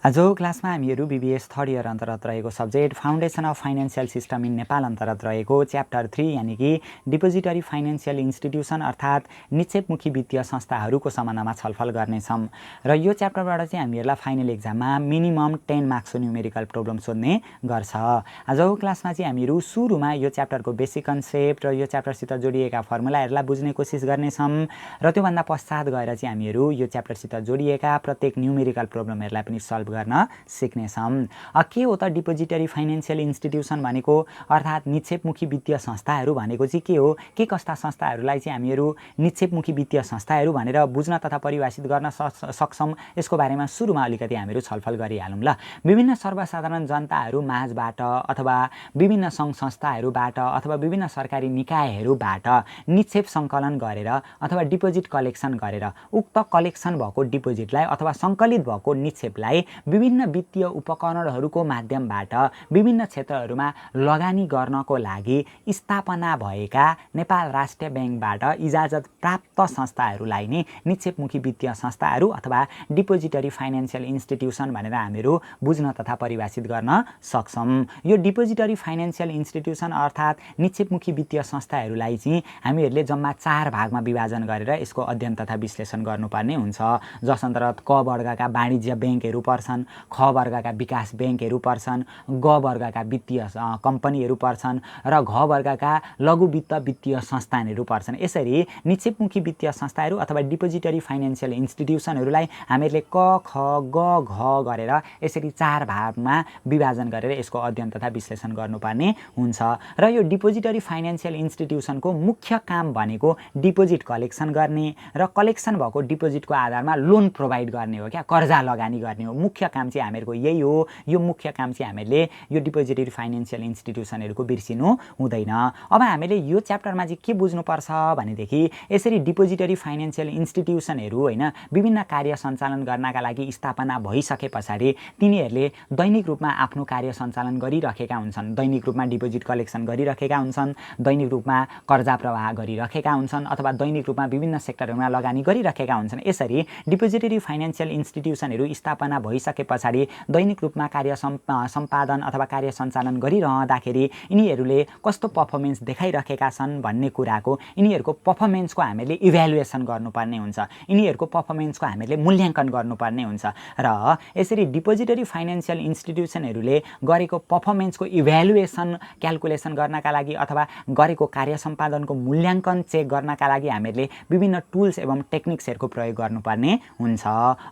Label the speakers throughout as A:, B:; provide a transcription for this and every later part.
A: आजको क्लासमा हामीहरू बीबीएस थर्ड इयर अन्तर्गत रहेको subject foundation of financial system in Nepal अन्तर्गत रहेको च्याप्टर 3 यानी कि डिपोजिटरी फाइनेन्शियल इन्स्टिट्युसन अर्थात् निक्षेपमुखी वित्तीय संस्थाहरूको सम्बन्धमा छलफल गर्नेछौँ र यो च्याप्टरबाट चाहिँ हामीहरूलाई फाइनल एक्जाममा मिनिमम 10 मार्क्सको न्युमेरिकल प्रब्लम सोध्ने गर्छ। आजको क्लासमा चाहिँ हामीहरू सुरुमा यो च्याप्टरको बेसिक कन्सेप्ट र यो च्याप्टरसित जोडिएका फर्मुलाहरूलाई बुझ्ने कोसिस गर्नेछौँ र त्योभन्दा पश्चात गएर चाहिँ हामीहरू यो च्याप्टरसित जोडिएका प्रत्येक न्युमेरिकल प्रब्लमहरूलाई पनि सल्भ गर्न सिक्नेछौँ। के हो त डिपोजिटरी फाइनेन्शियल इन्स्टिट्युसन भनेको अर्थात् निक्षेपमुखी वित्तीय संस्थाहरू भनेको चाहिँ के हो, के कस्ता संस्थाहरूलाई चाहिँ हामीहरू निक्षेपमुखी वित्तीय संस्थाहरू भनेर बुझ्न तथा परिभाषित गर्न सक्छौँ, यसको बारेमा सुरुमा अलिकति हामीहरू छलफल गरिहालौँ। ल, विभिन्न सर्वसाधारण जनताहरू माझबाट अथवा विभिन्न सङ्घ संस्थाहरूबाट अथवा विभिन्न सरकारी निकायहरूबाट निक्षेप सङ्कलन गरेर अथवा डिपोजिट कलेक्सन गरेर उक्त कलेक्सन भएको डिपोजिटलाई अथवा सङ्कलित भएको निक्षेपलाई विभिन्न वित्तीय उपकरणहरूको माध्यमबाट विभिन्न क्षेत्रहरूमा लगानी गर्नको लागि स्थापना भएका नेपाल राष्ट्रिय ब्याङ्कबाट इजाजत प्राप्त संस्थाहरूलाई नै निक्षेपमुखी वित्तीय संस्थाहरू अथवा डिपोजिटरी फाइनेन्शियल इन्स्टिट्युसन भनेर हामीहरू बुझ्न तथा परिभाषित गर्न सक्छौँ। यो डिपोजिटरी फाइनेन्शियल इन्स्टिट्युसन अर्थात् निक्षेपमुखी वित्तीय संस्थाहरूलाई चाहिँ हामीहरूले जम्मा 4 भागमा विभाजन गरेर यसको अध्ययन तथा विश्लेषण गर्नुपर्ने हुन्छ, जस अन्तर्गत क वर्गका वाणिज्य ब्याङ्कहरू पर्छन्, ख वर्गका विकास ब्याङ्कहरू पर्छन्, ग वर्गका वित्तीय कम्पनीहरू पर्छन् र घ वर्गका लघु वित्त वित्तीय संस्थानहरू पर्छन्। यसरी निक्षेपमुखी वित्तीय संस्थाहरू अथवा डिपोजिटरी फाइनेन्शियल इन्स्टिट्युसनहरूलाई हामीहरूले क ख ग घ गरेर यसरी 4 भागमा विभाजन गरेर यसको अध्ययन तथा विश्लेषण गर्नुपर्ने हुन्छ र यो डिपोजिटरी फाइनेन्शियल इन्स्टिट्युसनको मुख्य काम भनेको डिपोजिट कलेक्सन गर्ने र कलेक्सन भएको डिपोजिटको आधारमा लोन प्रोभाइड गर्ने हो, क्या कर्जा लगानी गर्ने हो। मुख्य काम चाहिँ हामीहरूको यही हो। यो मुख्य काम चाहिँ हामीले यो डिपोजिटरी फाइनेन्शियल इन्स्टिट्युसनहरूको बिर्सिनु हुँदैन। अब हामीले यो च्याप्टरमा चाहिँ के बुझ्नुपर्छ भनेदेखि यसरी डिपोजिटरी फाइनेन्शियल इन्स्टिट्युसनहरू होइन विभिन्न कार्य सञ्चालन गर्नका लागि स्थापना भइसके पछाडि तिनीहरूले दैनिक रूपमा आफ्नो कार्य सञ्चालन गरिरहेका हुन्छन्, दैनिक रूपमा डिपोजिट कलेक्सन गरिरहेका हुन्छन्, दैनिक रूपमा कर्जा प्रवाह गरिरहेका हुन्छन् अथवा दैनिक रूपमा विभिन्न सेक्टरहरूमा लगानी गरिरहेका हुन्छन्। यसरी डिपोजिटरी फाइनेन्शियल इन्स्टिट्युसनहरू स्थापना भइसके पछाडि दैनिक रूपमा कार्य सम्पादन अथवा कार्य सञ्चालन गरिरहँदाखेरि यिनीहरूले कस्तो पर्फर्मेन्स देखाइरहेका छन् भन्ने कुराको यिनीहरूको पर्फर्मेन्सको हामीले इभ्यालुएसन गर्नुपर्ने हुन्छ, यिनीहरूको पर्फर्मेन्सको हामीले मूल्याङ्कन गर्नुपर्ने हुन्छ र यसरी डिपोजिटरी फाइनेन्शियल इन्स्टिट्युसनहरूले गरेको पर्फर्मेन्सको इभ्यालुएसन क्यालकुलेसन गर्नका लागि अथवा गरेको कार्य सम्पादनको मूल्याङ्कन चेक गर्नका लागि हामीहरूले विभिन्न टुल्स एवं टेक्निक्सहरूको प्रयोग गर्नुपर्ने हुन्छ।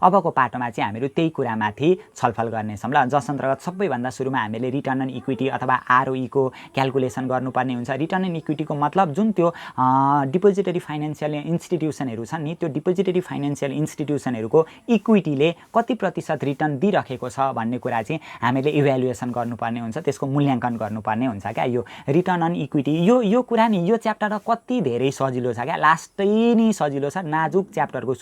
A: अबको पाटोमा चाहिँ हामीहरू त्यही कुरामाथि छलफल गर्नेछौँ। ल, जस अन्तर्गत सबैभन्दा सुरुमा हामीले रिटर्न अन इक्विटी अथवा आरओईको क्यालकुलेसन गर्नुपर्ने हुन्छ। रिटर्न अन इक्विटीको मतलब जुन त्यो डिपोजिटरी फाइनेन्शियल इन्स्टिट्युसनहरू छन् नि, त्यो डिपोजिटरी फाइनेन्शियल इन्स्टिट्युसनहरूको इक्विटीले कति प्रतिशत रिटर्न दिइरहेको छ भन्ने कुरा चाहिँ हामीले इभ्यालुएसन गर्नुपर्ने हुन्छ, त्यसको मूल्याङ्कन गर्नुपर्ने हुन्छ क्या। यो रिटर्न अन इक्विटी यो कुरा नि यो च्याप्टर कति धेरै सजिलो छ क्या, लास्टै नै सजिलो छ। नाजुक च्याप्टरको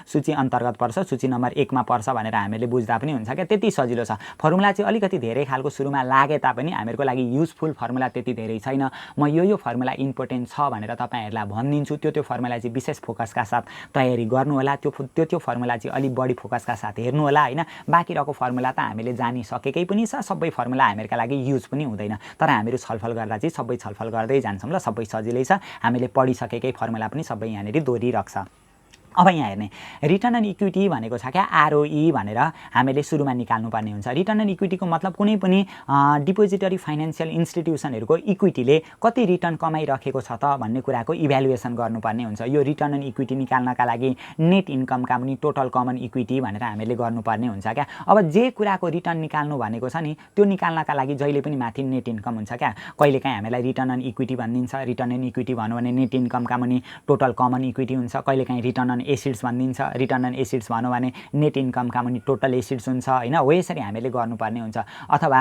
A: सूची अन्तर्गत पर्छ, सूची नम्बर 1 मा पर्छ भनेर हामीले बुझ्दा पनि हुन्छ क्या, त्यति सजिलो छ। फर्मुला चाहिँ अलिकति धेरै खालको सुरुमा लागे तापनि हामीहरूको लागि युजफुल फर्मुला त्यति धेरै छैन। म यो फर्मुला इम्पोर्टेन्ट छ भनेर तपाईँहरूलाई भनिदिन्छु, त्यो फर्मुला चाहिँ विशेष फोकसका साथ तयारी गर्नु होला, त्यो फर्मुला चाहिँ अलिक बढी फोकसका साथ हेर्नु होला होइन। बाँकी रहेको फर्मुला त हामीले जानिसकेकै पनि छ, सबै फर्मुला हामीहरूका लागि युज पनि हुँदैन, तर हामीहरू छलफल गर्दा चाहिँ सबै छलफल गर्दै जान्छौँ। ल, सबै सजिलै छ, हामीले पढिसकेकै फर्मुला पनि सबै यहाँनिर दोहोरिरहेको छ। अब यहाँ हेर्ने रिटर्न अन इक्विटी भनेको छ क्या आरओई भनेर हामीले सुरुमा निकाल्नुपर्ने हुन्छ। रिटर्न अन इक्विटीको मतलब कुनै पनि डिपोजिटरी फाइनेन्शियल इन्स्टिट्युसनहरूको इक्विटीले कति रिटर्न कमाइरहेको छ त भन्ने कुराको इभ्यालुएसन गर्नुपर्ने हुन्छ। यो रिटर्न अन इक्विटी निकाल्नका लागि नेट इन्कमका पनि टोटल कमन इक्विटी भनेर हामीले गर्नुपर्ने हुन्छ क्या। अब जे कुराको रिटर्न निकाल्नु भनेको छ नि त्यो निकाल्नका लागि जहिले पनि माथि नेट इन्कम हुन्छ क्या। कहिलेकाहीँ हामीलाई रिटर्न अन इक्विटी भनिदिन्छ, रिटर्न अन इक्विटी भन्यो भने नेट इन्कमका पनि टोटल कमन इक्विटी हुन्छ। कहिलेकाहीँ रिटर्न अन एसिड्स भनिदिन्छ, रिटर्न अन एसिड्स भन्यो भने नेट इन्कमका पनि टोटल एसिड्स हुन्छ होइन। हो यसरी हामीले गर्नुपर्ने हुन्छ। अथवा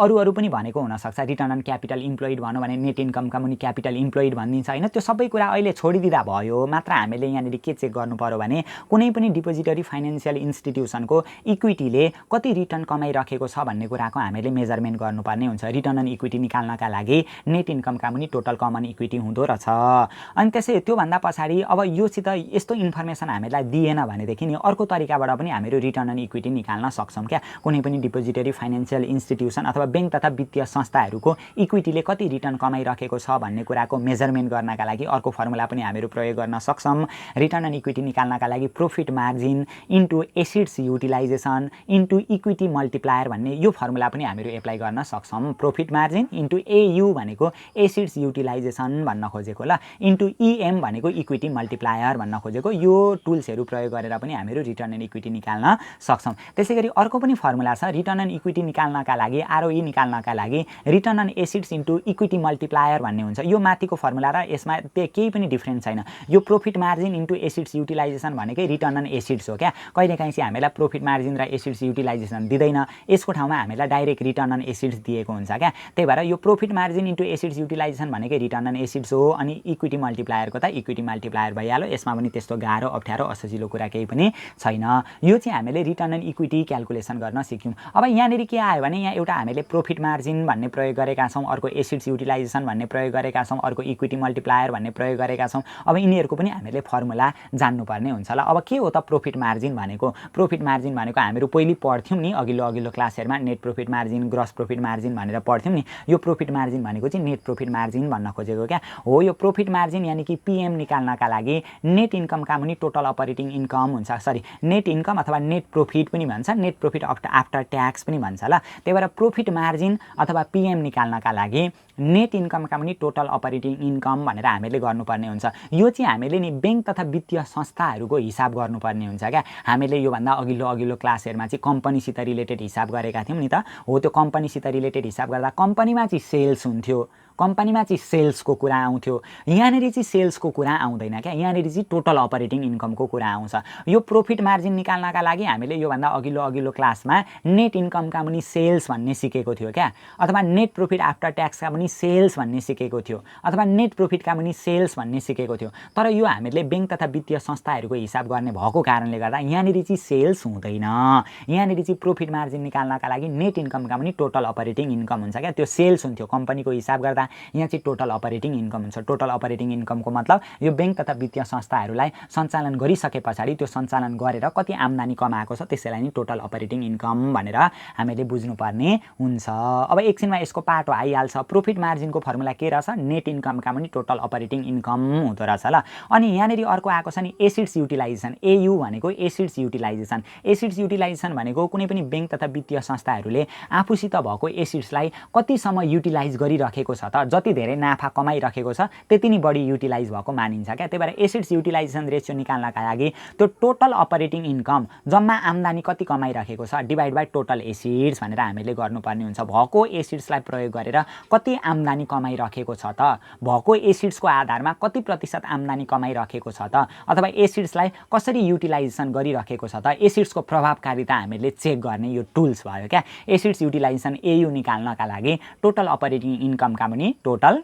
A: अरू पनि भनेको हुनसक्छ, रिटर्न अन क्यापिटल इम्प्लोइड भन्यो भने नेट इन्कमका पनि क्यापिटल इम्प्लोइड भनिदिन्छ होइन। त्यो सबै कुरा अहिले छोडिदिँदा भयो, मात्र हामीले यहाँनिर के चेक गर्नु पर्यो भने कुनै पनि डिपोजिटरी फाइनेन्शियल इन्स्टिट्युसनको इक्विटीले कति रिटर्न कमाइरहेको छ भन्ने कुराको हामीले मेजरमेन्ट गर्नुपर्ने हुन्छ। रिटर्न अन इक्विटी निकाल्नका लागि नेट इन्कमका पनि टोटल कमन इक्विटी हुँदो रहेछ। अनि त्यसै त्योभन्दा पछाडि अब योसित यस्तो इन्फर्मेसन हामीलाई दिएन भनेदेखि नि अर्को तरिकाबाट पनि हामीहरू रिटर्न अन इक्विटी निकाल्न सक्छौँ क्या। कुनै पनि डिपोजिटरी फाइनेन्सियल इन्स्टिट्युसन अथवा बैंक तथा वित्तीय संस्थाहरूको इक्विटीले कति रिटर्न कमाइराखेको छ भन्ने कुराको मेजरमेन्ट गर्नका लागि अर्को फर्मुला पनि हामीहरू प्रयोग गर्न सक्छौँ। रिटर्न अन इक्विटी निकाल्नका लागि profit margin into assets utilization into equity multiplier भन्ने यो फर्मुला पनि हामीहरू एप्लाई गर्न सक्छौँ। प्रोफिट मार्जिन इन्टु एयु भनेको एसिड्स युटिलाइजेसन भन्न खोजेको ल, इन्टु इएम भनेको इक्विटी मल्टिप्लायर भन्न खोजेको। यो टुल्सहरू प्रयोग गरेर पनि हामीहरू रिटर्न अन इक्विटी निकाल्न सक्छौँ। त्यसैगरी अर्को पनि फर्मुला छ रिटर्न अन इक्विटी निकाल्नका लागि, आरओई निकाल्नका लागि return on assets into equity multiplier भन्ने हुन्छ। यो माथिको फर्मुला र यसमा केही पनि डिफ्रेन्स छैन। यो profit margin into assets utilization भनेकै रिटर्न अन एसिड्स हो क्या। कहिलेकाहीँ चाहिँ हामीलाई प्रोफिट मार्जिन र एसिड्स युटिलाइजेसन दिँदैन, यसको ठाउँमा हामीलाई डाइरेक्ट रिटर्न अन एसिड्स दिएको हुन्छ क्या। त्यही भएर यो profit margin into assets utilization भनेकै रिटर्न अन एसिड्स हो। अनि इक्विटी मल्टिप्लायरको त इक्विटी मल्टिप्लायर भइहाल्यो। यसमा पनि त्यस्तो गाह्रो अप्ठ्यारो असजिलो कुरा केही पनि छैन। यो चाहिँ हामीले रिटर्न अन इक्विटी क्यालकुलेसन गर्न सिक्यौँ। अब यहाँनिर के आयो भने यहाँ एउटा हामीले प्रोफिट मार्जिन भन्ने प्रयोग गरेका छौँ, अर्को एसिड्स युटिलाइजेसन भन्ने प्रयोग गरेका छौँ, अर्को इक्विटी मल्टिप्लायर भन्ने प्रयोग गरेका छौँ। अब यिनीहरूको पनि हामीले फर्मुला जान्नुपर्ने हुन्छ ल। अब के हो त प्रोफिट मार्जिन भनेको? प्रोफिट मार्जिन भनेको हामीहरू पहिले पढ्थ्यौँ नि अघिल्लो क्लासहरूमा net profit margin, gross profit margin भनेर पढ्थ्यौँ नि। यो प्रोफिट मार्जिन भनेको चाहिँ नेट प्रोफिट मार्जिन भन्न खोजेको क्या हो। यो प्रोफिट मार्जिन यानि कि पीएम निकाल्नका लागि नेट इन्कमका मुनि टोटल अपरेटिङ इन्कम हुन्छ, सरी नेट इन्कम अथवा नेट प्रोफिट पनि भन्छ, नेट प्रोफिट आफ्टर ट्याक्स पनि भन्छ ल। त्यही भएर प्रोफिट मार्जिन अथवा पीएम निकाल्नका लागि नेट इन्कमका मुनि टोटल अपरेटिङ इन्कम भनेर हामीले गर्नुपर्ने हुन्छ। यो चाहिँ हामीले नि बैंक तथा वित्तीय संस्थाहरूको हिसाब गर्नुपर्ने हुन्छ क्या। हामीले योभन्दा अघिल्लो क्लासहरूमा चाहिँ कम्पनीसित रिलेटेड हिसाब गरेका थियौँ नि त। हो त्यो कम्पनीसित रिलेटेड हिसाब गर्दा कम्पनीमा चाहिँ सेल्स हुन्थ्यो, कम्पनीमा चाहिँ सेल्सको कुरा आउँथ्यो। यहाँनिर चाहिँ सेल्सको कुरा आउँदैन क्या, यहाँनिर चाहिँ टोटल अपरेटिङ इन्कमको कुरा आउँछ। यो प्रोफिट मार्जिन निकाल्नका लागि हामीले योभन्दा अघिल्लो क्लासमा नेट इन्कमका मुनि सेल्स भन्ने सिकेको थियो क्या, अथवा नेट प्रोफिट आफ्टर ट्याक्सका मुनि सेल्स भन्ने सिकेको थियो, अथवा नेट प्रोफिटका मुनि सेल्स भन्ने सिकेको थियो। तर यो हामीले बैंक तथा वित्तीय संस्थाहरूको हिसाब गर्ने भएको कारणले गर्दा यहाँनिर चाहिँ सेल्स हुँदैन। यहाँनिर चाहिँ प्रोफिट मार्जिन निकाल्नका लागि नेट इन्कमका मुनि टोटल अपरेटिङ इन्कम हुन्छ क्या। त्यो सेल्स हुन्थ्यो कम्पनीको हिसाब गर्दा, यहाँ चाहिँ टोटल अपरेटिङ इन्कम हुन्छ। टोटल अपरेटिङ इन्कमको मतलब यो बैंक तथा वित्तीय संस्थाहरूलाई सञ्चालन गरिसके पछाडि त्यो सञ्चालन गरेर कति आम्दानी कमाएको छ त्यसैलाई नि टोटल अपरेटिङ इन्कम भनेर हामीले बुझ्नुपर्ने हुन्छ। अब एकछिनमा यसको पाटो आइहाल्छ। प्रोफिट मार्जिनको फर्मुला के रहेछ? नेट इन्कमका पनि टोटल अपरेटिङ इन्कम हुँदो रहेछ ल। अनि यहाँनिर अर्को आएको छ नि एसिड्स युटिलाइजेसन, एयु भनेको एसिड्स युटिलाइजेसन। एसिड्स युटिलाइजेसन भनेको कुनै पनि बैंक तथा वित्तीय संस्थाहरूले आफूसित भएको एसिड्सलाई कतिसम्म युटिलाइज गरिराखेको छ त, जति धेरै नाफा कमाइराखेको छ त्यति नै बढी युटिलाइज भएको मानिन्छ क्या। त्यही भएर एसिड्स युटिलाइजेसन रेसियो निकाल्नका लागि त्यो टोटल अपरेटिङ इन्कम जम्मा आम्दानी कति कमाइराखेको छ डिभाइड बाई टोटल एसिड्स भनेर हामीले गर्नुपर्ने हुन्छ। भएको एसिड्सलाई प्रयोग गरेर कति आम्दानी कमाइराखेको छ त, भएको एसिड्सको आधारमा कति प्रतिशत आम्दानी कमाइराखेको छ त, अथवा एसिड्सलाई कसरी युटिलाइजेसन गरिराखेको छ त, एसिड्सको प्रभावकारिता हामीले चेक गर्ने यो टुल्स भयो क्या। एसिड्स युटिलाइजेसन एयु निकाल्नका लागि टोटल अपरेटिङ इन्कमका पनि टोटल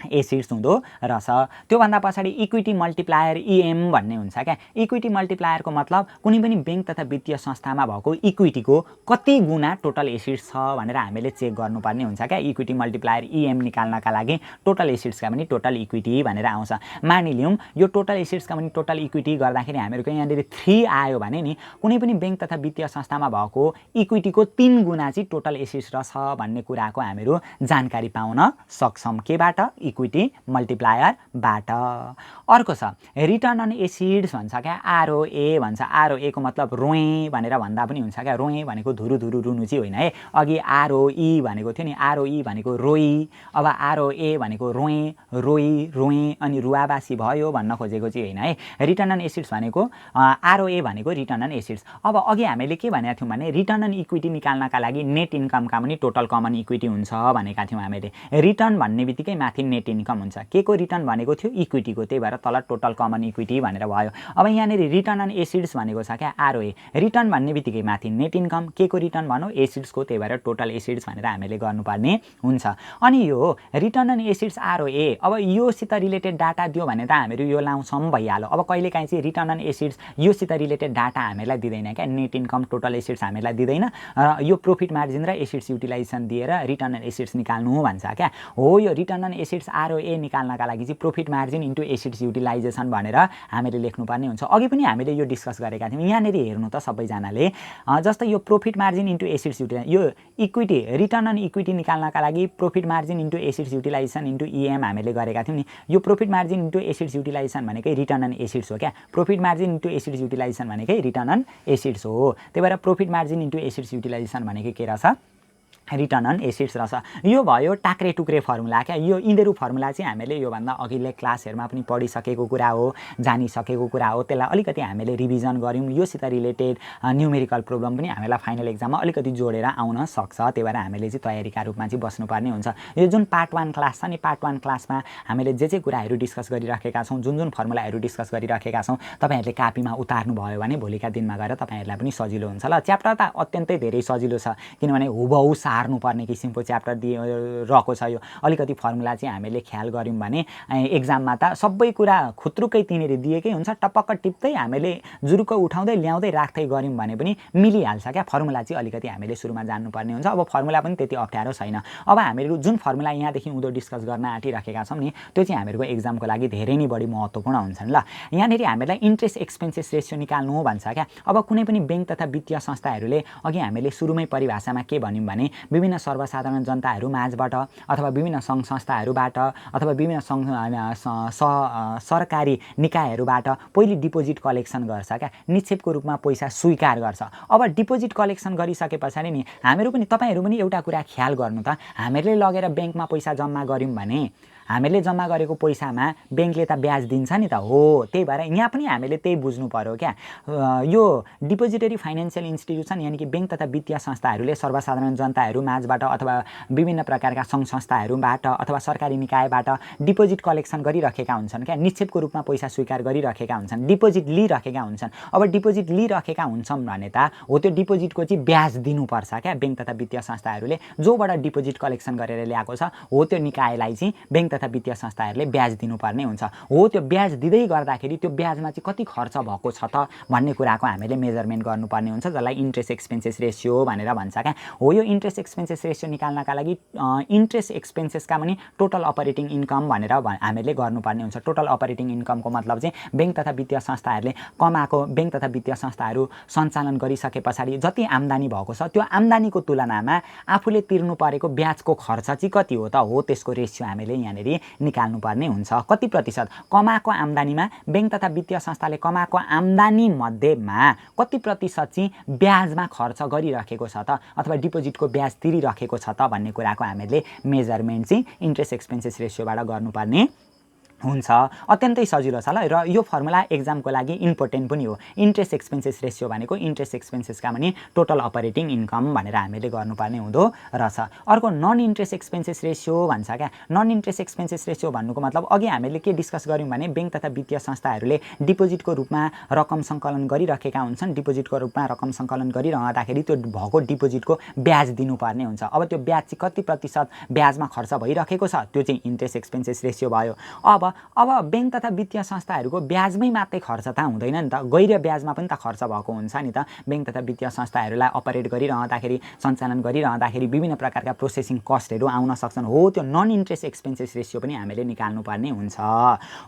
A: एसिड्स हुँदो रहेछ। त्योभन्दा पछाडि इक्विटी मल्टिप्लायर इएम भन्ने हुन्छ क्या। इक्विटी मल्टिप्लायरको मतलब कुनै पनि बैंक तथा वित्तीय संस्थामा भएको इक्विटीको कति गुणा टोटल एसिड्स छ भनेर हामीले चेक गर्नुपर्ने हुन्छ क्या। इक्विटी मल्टिप्लायर इएम निकाल्नका लागि टोटल एसिड्सका पनि टोटल इक्विटी भनेर आउँछ। मानिलिउँ यो टोटल एसिड्सका पनि टोटल इक्विटी गर्दाखेरि हामीहरूको यहाँनिर 3 आयो भने नि कुनै पनि बैंक तथा वित्तीय संस्थामा भएको इक्विटीको 3 गुणा चाहिँ टोटल एसिड्स रहेछ भन्ने कुराको हामीहरू जानकारी पाउन सक्छौँ। केबाट? इक्विटी मल्टिप्लायरबाट। अर्को छ रिटर्न अन एसिड्स भन्छ क्या, आरओए भन्छ। आरओए को मतलब रोए भनेर भन्दा पनि हुन्छ क्या। रोए भनेको धुरु रुनु चाहिँ होइन है। अघि आरओई भनेको थियो नि, आरओई भनेको रोई, अब आरओए भनेको रोए अनि रुवाबासी भयो भन्न खोजेको चाहिँ होइन है। रिटर्न अन एसिड्स भनेको आरओए भनेको रिटर्न अन एसिड्स। अब अघि हामीले के भनेका थियौँ भने रिटर्न अन इक्विटी निकाल्नका लागि नेट इन्कमका पनि टोटल कमन इक्विटी हुन्छ भनेका थियौँ हामीले। रिटर्न भन्ने बित्तिकै माथि नेट इन्कम हुन्छ। के को रिटर्न भनेको थियो? इक्विटीको, त्यही भएर तल टोटल कमन इक्विटी भनेर भयो। अब यहाँनिर रिटर्न अन एसिड्स भनेको छ क्या आरओए। रिटर्न भन्ने बित्तिकै माथि नेट इन्कम, के को रिटर्न भनौँ? एसिड्सको, त्यही भएर टोटल एसिड्स भनेर हामीले गर्नुपर्ने हुन्छ। अनि यो रिटर्न अन एसिड्स आरओए अब योसित रिलेटेड डाटा दियो भने त हामीहरू यो लाउँछौँ भइहाल्यो। अब कहिलेकाहीँ चाहिँ रिटर्न अन एसिड्स योसित रिलेटेड डाटा हामीलाई दिँदैन क्या। नेट इन्कम टोटल एसिड्स हामीलाई दिँदैन र यो प्रोफिट मार्जिन र एसिड्स युटिलाइजेसन दिएर रिटर्न अन एसिड्स निकाल्नु भन्छ क्या। हो यो return on assets plus ROA निकाल्नका लागि चाहिँ profit margin into assets utilization भनेर हामीले लेख्नुपर्ने हुन्छ। अघि पनि हामीले यो डिस्कस गरेका थियौँ। यहाँनिर हेर्नु त सबैजनाले, जस्तै यो profit margin into assets utilization, यो इक्विटी रिटर्न अन इक्विटी निकाल्नका लागि profit margin into assets utilization into EM हामीले गरेका थियौँ नि। यो profit margin into assets utilization भनेकै रिटर्न अन एसिड्स हो क्या। Profit margin into assets utilization भनेकै रिटर्न अन एसिड्स हो। त्यही भएर profit margin into assets utilization भनेकै के रहेछ, रिटर्न अन एसिड्स रहेछ। यो भयो टाक्रे टुक्रे फर्मुला क्या। यो यिनीहरू फर्मुला चाहिँ हामीले योभन्दा अघिल्लो क्लासहरूमा पनि पढिसकेको कुरा हो, जानिसकेको कुरा हो। त्यसलाई अलिकति हामीले रिभिजन गऱ्यौँ। योसित रिलेटेड न्युमेरिकल प्रब्लम पनि हामीलाई फाइनल एक्जाममा अलिकति जोडेर आउन सक्छ। त्यही भएर हामीले चाहिँ तयारीका रूपमा चाहिँ बस्नुपर्ने हुन्छ। यो जुन पार्ट 1 क्लास छ नि, पार्ट 1 क्लासमा हामीले जे कुराहरू डिस्कस गरिराखेका छौँ, जुन फर्मुलाहरू डिस्कस गरिराखेका छौँ, तपाईँहरूले कापीमा उतार्नु भयो भने भोलिका दिनमा गएर तपाईँहरूलाई पनि सजिलो हुन्छ। ल, च्याप्टर त अत्यन्तै धेरै सजिलो छ, किनभने हुबहु सार्नुपर्ने किसिमको च्याप्टर दिइरहेको छ। यो अलिकति फर्मुला चाहिँ हामीले ख्याल गऱ्यौँ भने एक्जाममा त सबै कुरा खुत्रुकै तिनीहरू दिएकै हुन्छ। टपक्क टिप्दै हामीले जुरुक्क उठाउँदै ल्याउँदै राख्दै गऱ्यौँ भने पनि मिलिहाल्छ क्या। फर्मुला चाहिँ अलिकति हामीले सुरुमा जान्नुपर्ने हुन्छ। अब फर्मुला पनि त्यति अप्ठ्यारो छैन। अब हामीहरू जुन फर्मुला यहाँदेखि उँधो डिस्कस गर्न आँटिराखेका छौँ नि, त्यो चाहिँ हामीहरूको एक्जामको लागि धेरै नै बढी महत्त्वपूर्ण हुन्छन्। ल, यहाँनिर हामीलाई इन्ट्रेस्ट एक्सपेन्सेस रेसियो निकाल्नु भन्छ क्या। अब कुनै पनि ब्याङ्क तथा वित्तीय संस्थाहरूले अघि हामीले सुरुमै परिभाषामा के भन्यौँ भने विभिन्न सर्वसाधारण जनताहरू माझबाट अथवा विभिन्न सङ्घ संस्थाहरूबाट अथवा विभिन्न सरकारी निकायहरूबाट पहिले डिपोजिट कलेक्सन गर्छ क्या। निक्षेपको रूपमा पैसा स्वीकार गर्छ। अब डिपोजिट कलेक्सन गरिसके पछाडि नि हामीहरू पनि तपाईँहरू पनि एउटा कुरा ख्याल गर्नु त, हामीहरूले लगेर ब्याङ्कमा पैसा जम्मा गऱ्यौँ भने हामीले जम्मा गरेको पैसामा ब्याङ्कले त ब्याज दिन्छ नि त। हो, त्यही भएर यहाँ पनि हामीले त्यही बुझ्नु पर्यो क्या। यो डिपोजिटरी फाइनेन्सियल इन्स्टिट्युसन यानि कि ब्याङ्क तथा वित्तीय संस्थाहरूले सर्वसाधारण जनताहरू माझबाट अथवा विभिन्न प्रकारका सङ्घ संस्थाहरूबाट अथवा सरकारी निकायबाट डिपोजिट कलेक्सन गरिरहेका हुन्छन् क्या। निक्षेपको रूपमा पैसा स्वीकार गरिरहेका हुन्छन्, डिपोजिट लिइरहेका हुन्छन्। अब डिपोजिट लिइरहेका हुन्छौँ भने त हो, त्यो डिपोजिटको चाहिँ ब्याज दिनुपर्छ क्या। ब्याङ्क तथा वित्तीय संस्थाहरूले जोबाट डिपोजिट कलेक्सन गरेर ल्याएको छ, हो त्यो निकायलाई चाहिँ ब्याङ्क तथा वित्तीय संस्थाहरूले ब्याज दिनुपर्ने हुन्छ। हो, त्यो ब्याज दिँदै गर्दाखेरि त्यो ब्याजमा चाहिँ कति खर्च भएको छ त भन्ने कुराको हामीले मेजरमेन्ट गर्नुपर्ने हुन्छ, जसलाई इन्ट्रेस्ट एक्सपेन्सेस रेसियो भनेर भन्छ क्या। हो, यो इन्ट्रेस्ट एक्सपेन्सेस रेसियो निकाल्नका लागि इन्ट्रेस्ट एक्सपेन्सेसका पनि टोटल अपरेटिङ इन्कम भनेर हामीले गर्नुपर्ने हुन्छ। टोटल अपरेटिङ इन्कमको मतलब चाहिँ ब्याङ्क तथा वित्तीय संस्थाहरूले कमाएको, ब्याङ्क तथा वित्तीय संस्थाहरू सञ्चालन गरिसके पछाडि जति आम्दानी भएको छ त्यो आम्दानीको तुलनामा आफूले तिर्नु परेको ब्याजको खर्च चाहिँ कति हो त, हो त्यसको रेसियो हामीले यहाँनिर निकाल्नुपर्ने हुन्छ। कति प्रतिशत कमाएको आम्दानीमा ब्याङ्क तथा वित्तीय संस्थाले कमाएको आम्दानी मध्येमा कति प्रतिशत चाहिँ ब्याजमा खर्च गरिरहेको छ त अथवा डिपोजिटको ब्याज तिरिरहेको छ त भन्ने कुराको हामीले मेजरमेन्ट चाहिँ इन्ट्रेस्ट एक्सपेन्सेस रेसियोबाट गर्नुपर्ने हुन्छ। अत्यन्तै सजिलो छ। ल, र यो फर्मुला एक्जामको लागि इम्पोर्टेन्ट पनि हो। इन्ट्रेस्ट एक्सपेन्सेस रेसियो भनेको इन्ट्रेस्ट एक्सपेन्सेसका पनि टोटल अपरेटिङ इन्कम भनेर हामीले गर्नुपर्ने हुँदो रहेछ। अर्को नन इन्ट्रेस्ट एक्सपेन्सेस रेसियो भन्छ क्या। नन इन्ट्रेस्ट एक्सपेन्सेस रेसियो भन्नुको मतलब अघि हामीले के डिस्कस गऱ्यौँ भने ब्याङ्क तथा वित्तीय संस्थाहरूले डिपोजिटको रूपमा रकम सङ्कलन गरिरहेका हुन्छन्। डिपोजिटको रूपमा रकम सङ्कलन गरिरहँदाखेरि त्यो भएको डिपोजिटको ब्याज दिनुपर्ने हुन्छ। अब त्यो ब्याज चाहिँ कति प्रतिशत ब्याजमा खर्च भइरहेको छ, त्यो चाहिँ इन्ट्रेस्ट एक्सपेन्सेस रेसियो भयो। अब ब्याङ्क तथा वित्तीय संस्थाहरूको ब्याजमै मात्रै खर्च त हुँदैन नि त, गैर ब्याजमा पनि त खर्च भएको हुन्छ नि त। ब्याङ्क तथा वित्तीय संस्थाहरूलाई अपरेट गरिरहँदाखेरि, सञ्चालन गरिरहँदाखेरि विभिन्न प्रकारका प्रोसेसिङ कस्टहरू आउन सक्छन्। हो, त्यो नन इन्ट्रेस्ट एक्सपेन्सेस रेसियो पनि हामीले निकाल्नुपर्ने हुन्छ।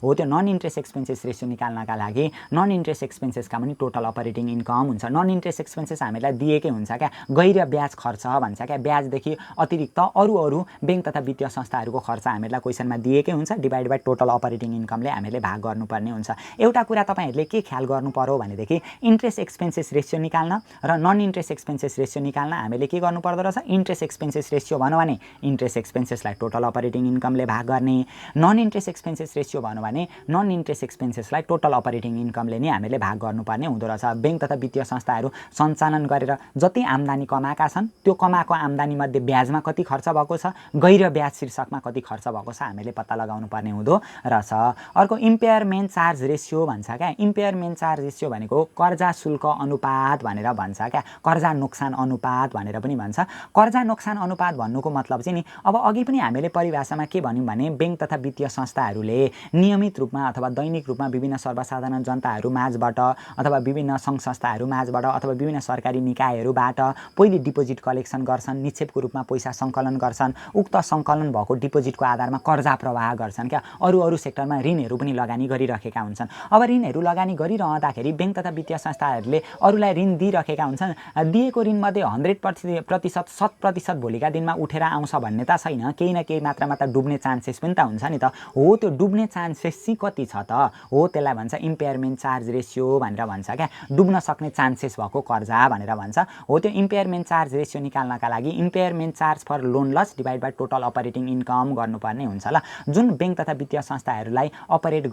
A: हो, त्यो नन इन्ट्रेस्ट एक्सपेन्सेस रेसियो निकाल्नका लागि नन इन्ट्रेस्ट एक्सपेन्सेसका पनि टोटल अपरेटिङ इन्कम हुन्छ। नन इन्ट्रेस्ट एक्सपेन्सेस हामीलाई दिएकै हुन्छ क्या, गैर ब्याज खर्च भन्छ क्या। ब्याजदेखि अतिरिक्त अरू ब्याङ्क तथा वित्तीय संस्थाहरूको खर्च हामीलाई क्वेसनमा दिएकै हुन्छ, डिभाइड बाई टोटल अपरेटिङ इन्कमले हामीले भाग गर्नुपर्ने हुन्छ। एउटा कुरा तपाईँहरूले के ख्याल गर्नु पर्यो भनेदेखि इन्ट्रेस्ट एक्सपेन्सेस रेसियो निकाल्न र नन इन्ट्रेस्ट एक्सपेन्सेस रेसियो निकाल्न हामीले के गर्नु पर्दो रहेछ, इन्ट्रेस्ट एक्सपेन्सेस रेसियो भन्यो भने इन्ट्रेस्ट एक्सपेन्सेसलाई टोटल अपरेटिङ इन्कमले भाग गर्ने, नन इन्ट्रेस्ट एक्सपेन्सेस रेसियो भन्यो भने नन इन्ट्रेस्ट एक्सपेन्सेसलाई टोटल अपरेटिङ इन्कमले नै हामीले भाग गर्नुपर्ने हुँदो रहेछ। ब्याङ्क तथा वित्तीय संस्थाहरू सञ्चालन गरेर जति आम्दानी कमाएका छन् त्यो कमाएको आम्दानीमध्ये ब्याजमा कति खर्च भएको छ, गैर ब्याज शीर्षकमा कति खर्च भएको छ हामीले पत्ता लगाउनु पर्ने हुँदो रहेछ। अर्को इम्पेयरमेन्ट चार्ज रेसियो भन्छ क्या। इम्पेयरमेन्ट चार्ज रेसियो भनेको कर्जा शुल्क अनुपात भनेर भन्छ क्या, कर्जा नोक्सान अनुपात भनेर पनि भन्छ। कर्जा नोक्सान अनुपात भन्नुको मतलब चाहिँ नि अब अघि पनि हामीले परिभाषामा के भन्यौँ भने बैंक तथा वित्तीय संस्थाहरूले नियमित रूपमा अथवा दैनिक रूपमा विभिन्न सर्वसाधारण जनताहरू माझबाट अथवा विभिन्न सङ्घ संस्थाहरू माझबाट अथवा विभिन्न सरकारी निकायहरूबाट पहिले डिपोजिट कलेक्सन गर्छन्, निक्षेपको रूपमा पैसा सङ्कलन गर्छन्, उक्त सङ्कलन भएको डिपोजिटको आधारमा कर्जा प्रवाह गर्छन् क्या। अरू सेक्टरमा ऋणहरू पनि लगानी गरिरहेका हुन्छन्। अब ऋणहरू लगानी गरिरहँदाखेरि बैंक तथा वित्तीय संस्थाहरूले अरूलाई ऋण दिइरहेका हुन्छन्। दिएको ऋणमध्ये 100% 100% भोलिका दिनमा उठेर आउँछ भन्ने त छैन, केही न केही मात्रामा त डुब्ने चान्सेस पनि त हुन्छ नि त। हो त्यो डुब्ने चान्सेस चाहिँ कति छ त, हो त्यसलाई भन्छ इम्पेयरमेन्ट चार्ज रेसियो भनेर भन्छ क्या। डुब्न सक्ने चान्सेस भएको कर्जा भनेर भन्छ। हो त्यो इम्पेयरमेन्ट चार्ज रेसियो निकाल्नका लागि impairment charge for loan loss divide by total operating income गर्नुपर्ने हुन्छ ल। जुन बैंक तथा वित्तीय संस्थाहरूलाई अपरेट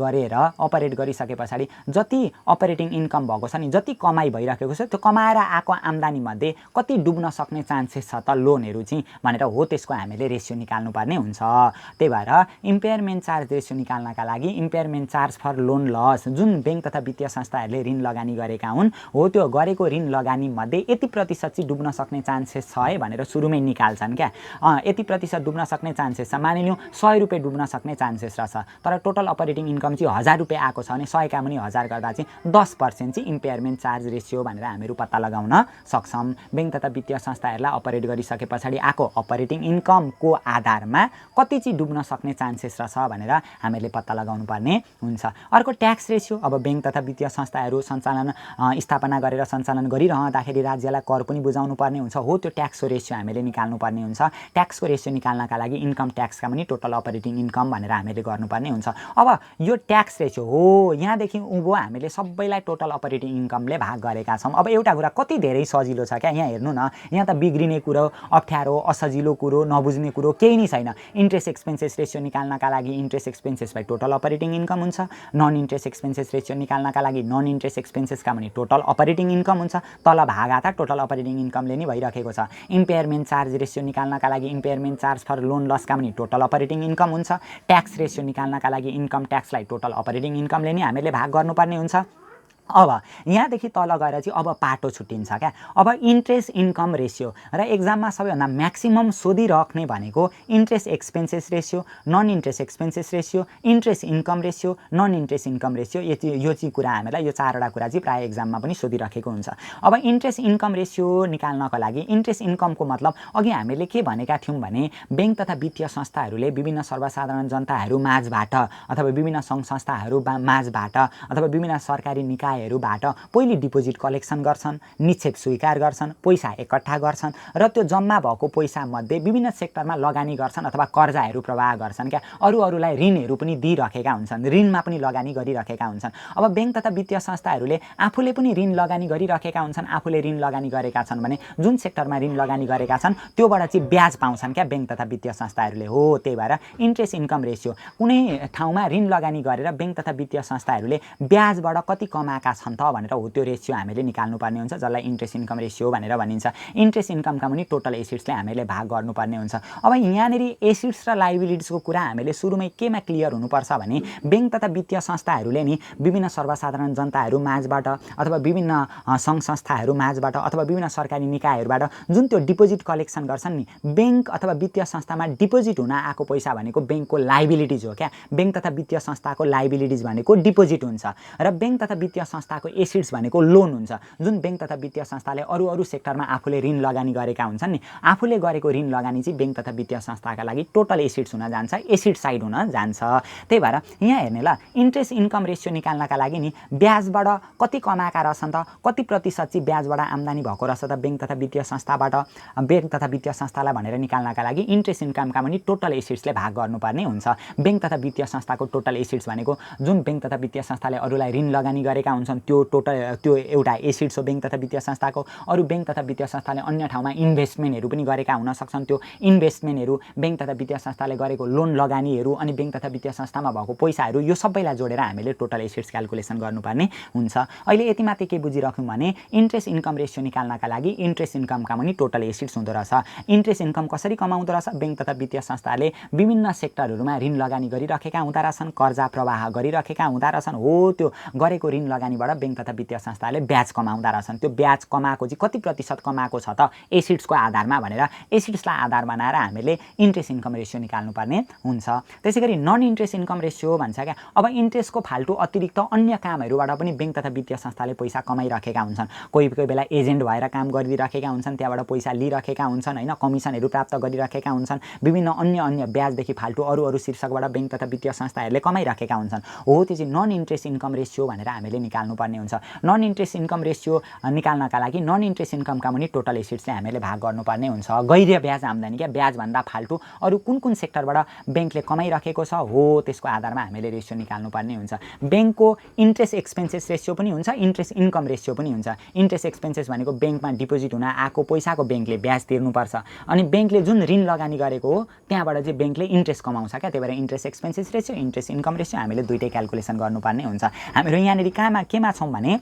A: गरिसके पछाडि जति अपरेटिङ इन्कम भएको छ नि, जति कमाइ भइरहेको छ, त्यो कमाएर आएको आम्दानीमध्ये कति डुब्न सक्ने चान्सेस छ त लोनहरू चाहिँ भनेर हो त्यसको हामीले रेसियो निकाल्नुपर्ने हुन्छ। त्यही भएर इम्पेयरमेन्ट चार्ज रेसियो निकाल्नका लागि impairment charge for loan loss जुन बैंक तथा वित्तीय संस्थाहरूले ऋण लगानी गरेका हुन्, हो त्यो गरेको ऋण लगानीमध्ये यति प्रतिशत चाहिँ डुब्न सक्ने चान्सेस छ है भनेर सुरुमै निकाल्छन् क्या। यति प्रतिशत डुब्न सक्ने चान्सेस छ, मानिलिउँ 100 रुपियाँ डुब्न सक्ने चान्सेस रहेछ, तर टोटल अपरेटिङ इन्कम चाहिँ 1000 रुपियाँ आएको छ भने 100 का मुनि 1000 गर्दा चाहिँ 10% चाहिँ इम्पेयरमेन्ट चार्ज रेसियो भनेर हामीहरू पत्ता लगाउन सक्छौँ। बैंक तथा वित्तीय संस्थाहरूलाई अपरेट गरिसके पछाडि आएको अपरेटिङ इन्कमको आधारमा कति चाहिँ डुब्न सक्ने चान्सेस रहेछ भनेर हामीले पत्ता लगाउनु पर्ने हुन्छ। अर्को ट्याक्स रेसियो। अब बैंक तथा वित्तीय संस्थाहरू स्थापना गरेर सञ्चालन गरिरहँदाखेरि राज्यलाई कर पनि बुझाउनु पर्ने हुन्छ। हो त्यो ट्याक्सको रेसियो हामीले निकाल्नु पर्ने हुन्छ। ट्याक्सको रेसियो निकाल्नका लागि इन्कम ट्याक्सका पनि टोटल अपरेटिङ इन्कम भनेर हामीले गर्नुपर्ने हुन्छ। अब यो ट्याक्स रेसियो हो, यहाँदेखि उँभो हामीले सबैलाई टोटल अपरेटिङ इन्कमले भाग गरेका छौँ। अब एउटा कुरा कति धेरै सजिलो छ क्या, यहाँ हेर्नु न, यहाँ त बिग्रिने कुरो, अप्ठ्यारो, असजिलो कुरो, नबुझ्ने कुरो केही नै छैन। इन्ट्रेस्ट एक्सपेन्सेस रेसियो निकाल्नका लागि interest expenses by total operating income हुन्छ। नन इन्ट्रेस्ट एक्सपेन्सेस रेसियो निकाल्नका लागि नन इन्ट्रेस्ट एक्सपेन्सेसका पनि टोटल अपरेटिङ इन्कम हुन्छ। तल भागाता टोटल अपरेटिङ इन्कमले नै भइरहेको छ। इम्पेयरमेन्ट चार्ज रेसियो निकाल्नका लागि इम्पेयरमेन्ट चार्ज फर लोन लसका पनि टोटल अपरेटिङ इन्कम हुन्छ। ट्याक्स रेसियो निकाल्नका लागि इन्कम ट्याक्सलाई टोटल अपरेटिङ इन्कमले नै हामीले भाग गर्नुपर्ने हुन्छ। अब यहाँदेखि तल गएर चाहिँ अब पाटो छुट्टिन्छ क्या। अब इन्ट्रेस्ट इन्कम रेसियो र एक्जाममा सबैभन्दा म्याक्सिमम सोधिराख्ने भनेको interest expenses ratio, non interest expenses ratio, interest income ratio, non interest income ratio. यो चाहिँ कुरा हामीलाई, यो चारवटा कुरा चाहिँ प्रायः एक्जाममा पनि सोधिराखेको हुन्छ। अब इन्ट्रेस्ट इन्कम रेसियो निकाल्नको लागि इन्ट्रेस्ट इन्कमको मतलब अघि हामीले के भनेका थियौँ भने बैंक तथा वित्तीय संस्थाहरूले विभिन्न सर्वसाधारण जनताहरू माझबाट अथवा विभिन्न सङ्घ संस्थाहरू माझबाट अथवा विभिन्न सरकारी निकाय बाट पहिले डिपोजिट कलेक्सन गर्छन्, निक्षेप स्वीकार गर्छन्, पैसा एकट्ठा गर्छन् र त्यो जम्मा भएको पैसा मध्ये विभिन्न सेक्टरमा लगानी गर्छन् अथवा कर्जाहरू प्रवाह गर्छन् क्या। अरूलाई ऋणहरू पनि दिइरहेका हुन्छन्, ऋणमा पनि लगानी गरिरहेका हुन्छन्। अब बैंक तथा वित्तीय संस्थाहरूले आफूले पनि ऋण लगानी गरिरहेका हुन्छन्। आफूले ऋण लगानी गरेका छन् भने जुन सेक्टरमा ऋण लगानी गरेका छन् त्योबाट चाहिँ ब्याज पाउँछन् क्या बैंक तथा वित्तीय संस्थाहरूले। हो त्यही भएर इन्ट्रेस्ट इन्कम रेसियो, कुनै ठाउँमा ऋण लगानी गरेर बैंक तथा वित्तीय संस्थाहरूले ब्याजबाट कति कमाएका छन् त भनेर हो त्यो रेसियो हामीले निकाल्नुपर्ने हुन्छ, जसलाई इन्ट्रेस्ट इन्कम रेसियो भनेर भनिन्छ। इन्ट्रेस्ट इन्कमका पनि टोटल एसिड्सले हामीले भाग गर्नुपर्ने हुन्छ। अब यहाँनिर एसिड्स र लाइबिलिटिजको कुरा हामीले सुरुमै केमा क्लियर हुनुपर्छ भने बैंक तथा वित्तीय संस्थाहरूले नि विभिन्न सर्वसाधारण जनताहरू माझबाट अथवा विभिन्न सङ्घ संस्थाहरू माझबाट अथवा विभिन्न सरकारी निकायहरूबाट जुन त्यो डिपोजिट कलेक्सन गर्छन् नि, बैंक अथवा वित्तीय संस्थामा डिपोजिट हुन आएको पैसा भनेको बैंकको लाइबिलिटिज हो क्या। बैंक तथा वित्तीय संस्थाको लाइबिलिटिज भनेको डिपोजिट हुन्छ र बैंक तथा वित्तीय संस्थाको एसिड्स भनेको लोन हुन्छ। जुन बैंक तथा वित्तीय संस्थाले अरू सेक्टरमा आफूले ऋण लगानी गरेका हुन्छन् नि, आफूले गरेको ऋण लगानी चाहिँ बैंक तथा वित्तीय संस्थाका लागि टोटल एसिड्स हुन जान्छ, एसिड साइड हुन जान्छ। त्यही भएर यहाँ हेर्ने ल, इन्ट्रेस्ट इन्कम रेसियो निकाल्नका लागि नि ब्याजबाट कति कमाएका रहेछन् त, कति प्रतिशत चाहिँ ब्याजबाट आम्दानी भएको रहेछ त बैंक तथा वित्तीय संस्थाबाट, बैंक तथा वित्तीय संस्थालाई भनेर निकाल्नका लागि इन्ट्रेस्ट इन्कमका पनि टोटल एसिड्सले भाग गर्नुपर्ने हुन्छ। बैंक तथा वित्तीय संस्थाको टोटल एसिड्स भनेको जुन बैंक तथा वित्तीय संस्थाले अरूलाई ऋण लगानी गरेका हुन्छन् हुन्छन् त्यो त्यो एउटा एसिड्स हो ब्याङ्क तथा वित्तीय संस्थाको। अरू ब्याङ्क तथा वित्तीय संस्थाले अन्य ठाउँमा इन्भेस्टमेन्टहरू पनि गरेका हुन सक्छन्। त्यो इन्भेस्टमेन्टहरू ब्याङ्क तथा वित्तीय संस्थाले गरेको लोन लगानीहरू अनि ब्याङ्क तथा वित्तीय संस्थामा भएको पैसाहरू यो सबैलाई जोडेर हामीले टोटल एसिड्स क्याल्कुलेसन गर्नुपर्ने हुन्छ। अहिले यति मात्रै के बुझिराख्यौँ भने इन्ट्रेस्ट इन्कम रेसियो निकाल्नका लागि इन्ट्रेस्ट इन्कमका पनि टोटल एसिड्स हुँदो रहेछ। इन्ट्रेस्ट इन्कम कसरी कमाउँदो रहेछ? ब्याङ्क तथा वित्तीय संस्थाले विभिन्न सेक्टरहरूमा ऋण लगानी गरिराखेका हुँदा रहेछन्, कर्जा प्रवाह गरिराखेका हुँदा रहेछन्। हो त्यो गरेको ऋण लगानीबाट ब्याङ्क तथा वित्तीय संस्थाले ब्याज कमाउँदा रहेछन्। त्यो ब्याज कमाएको चाहिँ कति प्रतिशत कमाएको छ त एसिड्सको आधारमा भनेर एसिड्सलाई आधार बनाएर हामीले इन्ट्रेस्ट इन्कम रेसियो निकाल्नुपर्ने हुन्छ। त्यसै गरी नन इन्ट्रेस्ट इन्कम रेसियो भन्छ क्या। अब इन्ट्रेस्टको फाल्टु अतिरिक्त अन्य कामहरूबाट पनि ब्याङ्क तथा वित्तीय संस्थाले पैसा कमाइराखेका हुन्छन्। कोही कोही बेला एजेन्ट भएर काम गरिराखेका हुन्छन्, त्यहाँबाट पैसा लिइराखेका हुन्छन् होइन, कमिसनहरू प्राप्त गरिराखेका हुन्छन्। विभिन्न अन्य ब्याजदेखि फाल्टु अरू शीर्षकबाट ब्याङ्क तथा वित्तीय संस्थाहरूले कमाइराखेका हुन्छन्। हो त्यो चाहिँ नन इन्ट्रेस्ट इन्कम रेसियो भनेर हामीले निकाल्नुपर्ने हुन्छ। नन इन्ट्रेस्ट इन्कम रेसियो निकाल्नका लागि नन इन्ट्रेस्ट इन्कमका पनि टोटल एसिड्सले हामीले भाग गर्नुपर्ने हुन्छ। गैर ब्याज आम्दानी क्या, ब्याजभन्दा फाल्टु अरू कुन सेक्टरबाट ब्याङ्कले कमाइराखेको छ हो त्यसको आधारमा हामीले रेसियो निकाल्नुपर्ने हुन्छ। ब्याङ्कको इन्ट्रेस्ट एक्सपेन्सेस रेसियो पनि हुन्छ, इन्ट्रेस्ट इन्कम रेसियो पनि हुन्छ। इन्ट्रेस्ट एक्सपेन्सेस भनेको ब्याङ्कमा डिपोजिट हुन आएको पैसाको ब्याङ्कले ब्याज तिर्नुपर्छ अनि ब्याङ्कले जुन ऋण लगानी गरेको हो त्यहाँबाट चाहिँ ब्याङ्कले इन्ट्रेस्ट कमाउँछ क्या। त्यही भएर interest expenses ratio, interest income ratio हामीले दुईटै क्याल्कुलेसन गर्नुपर्ने हुन्छ। हामीहरू यहाँनिर केमा छौँ भने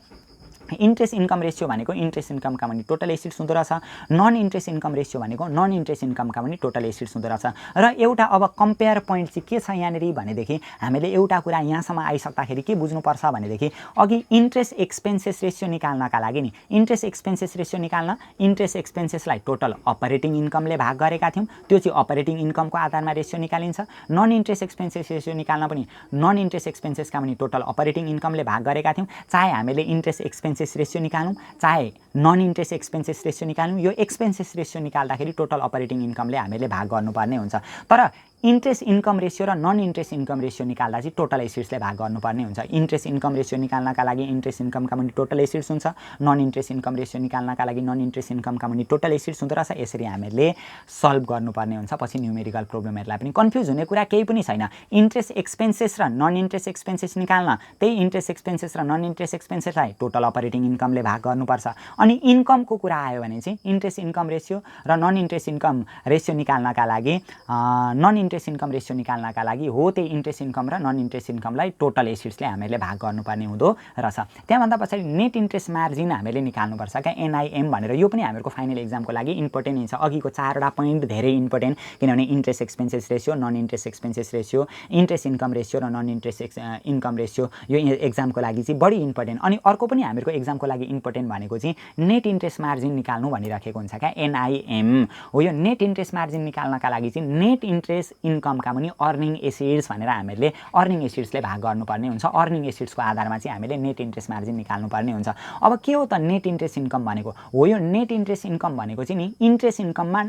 A: इन्ट्रेस्ट इन्कम रेसियो भनेको इन्ट्रेस्ट इन्कमका पनि टोटल एसिड्स हुँदो रहेछ। नन इन्ट्रेस्ट इन्कम रेसियो भनेको नन इन्ट्रेस्ट इन्कमका पनि टोटल एसिड्स हुँदो रहेछ। र एउटा अब कम्पेयर पोइन्ट चाहिँ के छ यहाँनिर भनेदेखि हामीले एउटा कुरा यहाँसम्म आइसक्दाखेरि के बुझ्नुपर्छ भनेदेखि अघि इन्ट्रेस्ट एक्सपेन्सेस रेसियो निकाल्नका लागि नि इन्ट्रेस्ट एक्सपेन्सेस रेसियो निकाल्न इन्ट्रेस्ट एक्सपेन्सेसलाई टोटल अपरेटिङ इन्कमले भाग गरेका थियौँ, त्यो चाहिँ अपरेटिङ इन्कमको आधारमा रेसियो निकालिन्छ। नन इन्ट्रेस्ट एक्सपेन्सेस रेसियो निकाल्न पनि नन इन्ट्रेस्ट एक्सपेन्सेसका पनि टोटल अपरेटिङ इन्कमले भाग गरेका थियौँ। चाहे हामीले इन्ट्रेस्ट एक्सपेन्सेस रेसियो निकालौँ चाहे नन इन्ट्रेस्ट एक्सपेन्सेस रेसियो निकालौँ, यो एक्सपेन्सेस रेसियो निकाल्दाखेरि टोटल अपरेटिङ इन्कमले हामीले भाग गर्नुपर्ने हुन्छ। तर इन्ट्रेस्ट इन्कम रेसियो र नन इन्ट्रेस्ट इन्कम रेसियो निकाल्दा चाहिँ टोटल एसिड्सले भाग गर्नुपर्ने हुन्छ। इन्ट्रेस्ट इन्कम रेसियो निकाल्नका लागि इन्ट्रेस्ट इन्कमका पनि टोटल एसिड्स हुन्छ, नन इन्ट्रेस्ट इन्कम रेसियो निकाल्नका लागि नन इन्ट्रेस्ट इन्कमका पनि टोटल एसिड्स हुँदो रहेछ। यसरी हामीले सल्भ गर्नुपर्ने हुन्छ। पछि न्युमेरिकल प्रोब्लमहरूलाई पनि कन्फ्युज हुने कुरा केही पनि छैन। इन्ट्रेस्ट एक्सपेन्सेस र नन इन्ट्रेस्ट एक्सपेन्सेस निकाल्न त्यही इन्ट्रेस्ट एक्सपेन्सेस र नन इन्ट्रेस्ट एक्सपेन्सेसलाई टोटल अपरेटिङ इन्कमले भाग गर्नुपर्छ। अनि इन्कमको कुरा आयो भने चाहिँ इन्ट्रेस्ट इन्कम रेसियो र नन इन्ट्रेस्ट इन्कम रेसियो निकाल्नका लागि नन इन्ट्रेस्ट इन्कम रेसियो निकाल्नका लागि हो त्यही इन्ट्रेस्ट इन्कम र नन इन्ट्रेस्ट इन्कमलाई टोटल एसिड्सले हामीले भाग गर्नुपर्ने हुँदो रहेछ। त्यहाँभन्दा पछाडि नेट इन्ट्रेस्ट मार्जिन हामीले निकाल्नुपर्छ क्या, एनआइएम भनेर। यो पनि हामीहरूको फाइनल एक्जामको लागि इम्पोर्टेन्ट हुन्छ। अघिको 4वटा पोइन्ट धेरै इम्पोर्टेन्ट, किनभने interest expenses ratio, non interest expenses ratio, interest income ratio र नन इन्ट्रेस्ट इन्कम रेसियो यो एक्जामको लागि चाहिँ बढी इम्पोर्टेन्ट। अनि अर्को पनि हामीहरूको एक्जामको लागि इम्पोर्टेन्ट भनेको चाहिँ नेट इन्ट्रेस्ट मार्जिन निकाल्नु भनिराखेको हुन्छ क्या, एनआइएम हो। यो नेट इन्ट्रेस्ट मार्जिन निकाल्नका लागि चाहिँ नेट इन्ट्रेस्ट इन्कमका पनि अर्निङ एसिड्स भनेर हामीले अर्निङ एसिड्सले भाग गर्नुपर्ने हुन्छ। अर्निङ एसिड्सको आधारमा चाहिँ हामीले नेट इन्ट्रेस्ट मार्जिन निकाल्नुपर्ने हुन्छ। अब के हो त नेट इन्ट्रेस्ट इन्कम भनेको? हो यो नेट इन्ट्रेस्ट इन्कम भनेको चाहिँ नि इन्ट्रेस्ट इन्कममा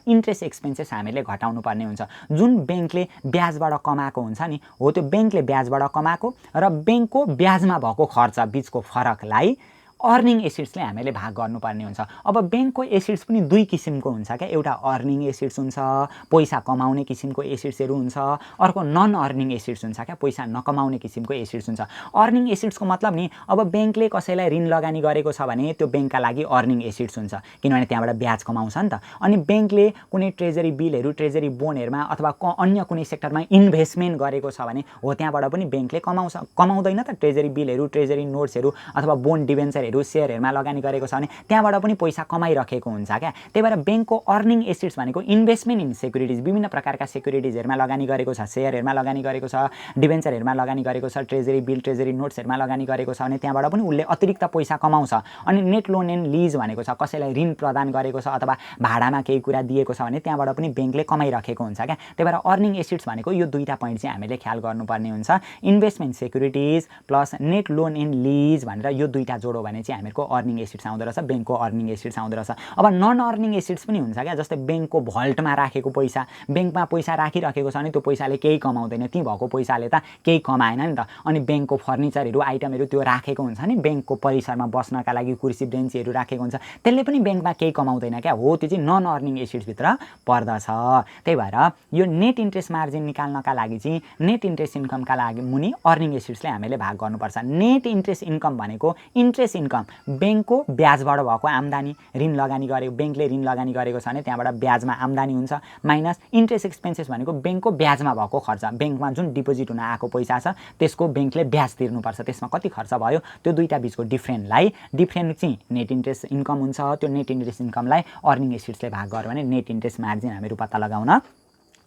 A: इन्ट्रेस्ट एक्सपेन्सेस हामीले घटाउनु पर्ने हुन्छ। जुन ब्याङ्कले ब्याजबाट कमाएको हुन्छ नि, हो त्यो ब्याङ्कले ब्याजबाट कमाएको र ब्याङ्कको ब्याजमा भएको खर्च बिचको फरकलाई अर्निङ एसिड्सले हामीले भाग गर्नुपर्ने हुन्छ। अब ब्याङ्कको एसिड्स पनि दुई किसिमको हुन्छ क्या, एउटा अर्निङ एसिड्स हुन्छ, पैसा कमाउने किसिमको एसिड्सहरू हुन्छ, अर्को नन अर्निङ एसिड्स हुन्छ क्या, पैसा नकमाउने किसिमको एसिड्स हुन्छ। अर्निङ एसिड्सको मतलब नि अब ब्याङ्कले कसैलाई ऋण लगानी गरेको छ भने त्यो ब्याङ्कका लागि अर्निङ एसिड्स हुन्छ, किनभने त्यहाँबाट ब्याज कमाउँछ नि त। अनि ब्याङ्कले कुनै ट्रेजरी बिलहरू, ट्रेजरी बोन्डहरूमा अथवा अन्य कुनै सेक्टरमा इन्भेस्टमेन्ट गरेको छ भने हो त्यहाँबाट पनि ब्याङ्कले कमाउँदैन त। ट्रेजरी बिलहरू, ट्रेजरी नोट्सहरू अथवा बोन्ड डिभेन्चरहरू सेयरहरुमा लगानी गरेको छ भने त्यहाँबाट पनि पैसा कमाइराखेको हुन्छ क्या। त्यही भएर ब्याङ्कको अर्निङ एसिड्स भनेको इन्भेस्टमेन्ट इन सेक्युरिटिज, विभिन्न प्रकारका सेक्युरिटिजहरुमा लगानी गरेको छ, सेयरहरुमा लगानी गरेको छ, डिभेन्चरहरुमा लगानी गरेको छ, ट्रेजरी बिल, ट्रेजरी नोट्सहरुमा लगानी गरेको छ भने त्यहाँबाट पनि उले अतिरिक्त पैसा कमाउँछ। अनि नेट लोन एन्ड लीज भनेको छ कसैलाई ऋण प्रदान गरेको छ अथवा भाडामा केही कुरा दिएको छ भने त्यहाँबाट पनि ब्याङ्कले कमाइराखेको हुन्छ क्या। त्यही भएर अर्निङ एसिड्स भनेको यो दुईटा पोइन्ट चाहिँ हामीले ख्याल गर्नुपर्ने हुन्छ। Investment securities plus net loan and lease भनेर यो दुईटा जोडो भने भने चाहिँ हामीहरूको अर्निङ एसिड्स आउँदो रहेछ, ब्याङ्कको अर्निङ एसिड्स आउँदो रहेछ। अब नन अर्निङ एसिड्स पनि हुन्छ क्या, जस्तै ब्याङ्कको भल्टमा राखेको पैसा, ब्याङ्कमा पैसा राखिराखेको छ भने त्यो पैसाले केही कमाउँदैन, ती भएको पैसाले त केही कमाएन नि त। अनि ब्याङ्कको फर्निचरहरू आइटमहरू त्यो राखेको हुन्छ नि, ब्याङ्कको परिसरमा बस्नका लागि कुर्सी बेन्चहरू राखेको हुन्छ, त्यसले पनि ब्याङ्कमा केही कमाउँदैन क्या, हो त्यो चाहिँ नन अर्निङ एसिड्सभित्र पर्दछ। त्यही भएर यो नेट इन्ट्रेस्ट मार्जिन निकाल्नका लागि चाहिँ नेट इन्ट्रेस्ट इन्कमका लागि मुनि अर्निङ एसिड्सले हामीले भाग गर्नुपर्छ। नेट इन्ट्रेस्ट इन्कम भनेको इन्ट्रेस्ट इन्कम, ब्याङ्कको ब्याजबाट भएको आम्दानी, ऋण लगानी गरेको, ब्याङ्कले ऋण लगानी गरेको छ भने त्यहाँबाट ब्याजमा आम्दानी हुन्छ, माइनस इन्ट्रेस्ट एक्सपेन्सेस भनेको ब्याङ्कको ब्याजमा भएको खर्च, ब्याङ्कमा जुन डिपोजिट हुन आएको पैसा छ त्यसको ब्याङ्कले ब्याज तिर्नुपर्छ, त्यसमा कति खर्च भयो त्यो दुईटा बिचको डिफ्रेन्ट चाहिँ नेट इन्ट्रेस्ट इन्कम हुन्छ। त्यो नेट इन्ट्रेस्ट इन्कमलाई अर्निङ एसिड्सले भाग गर्यो भने नेट इन्ट्रेस्ट मार्जिन हामीहरू पत्ता लगाउन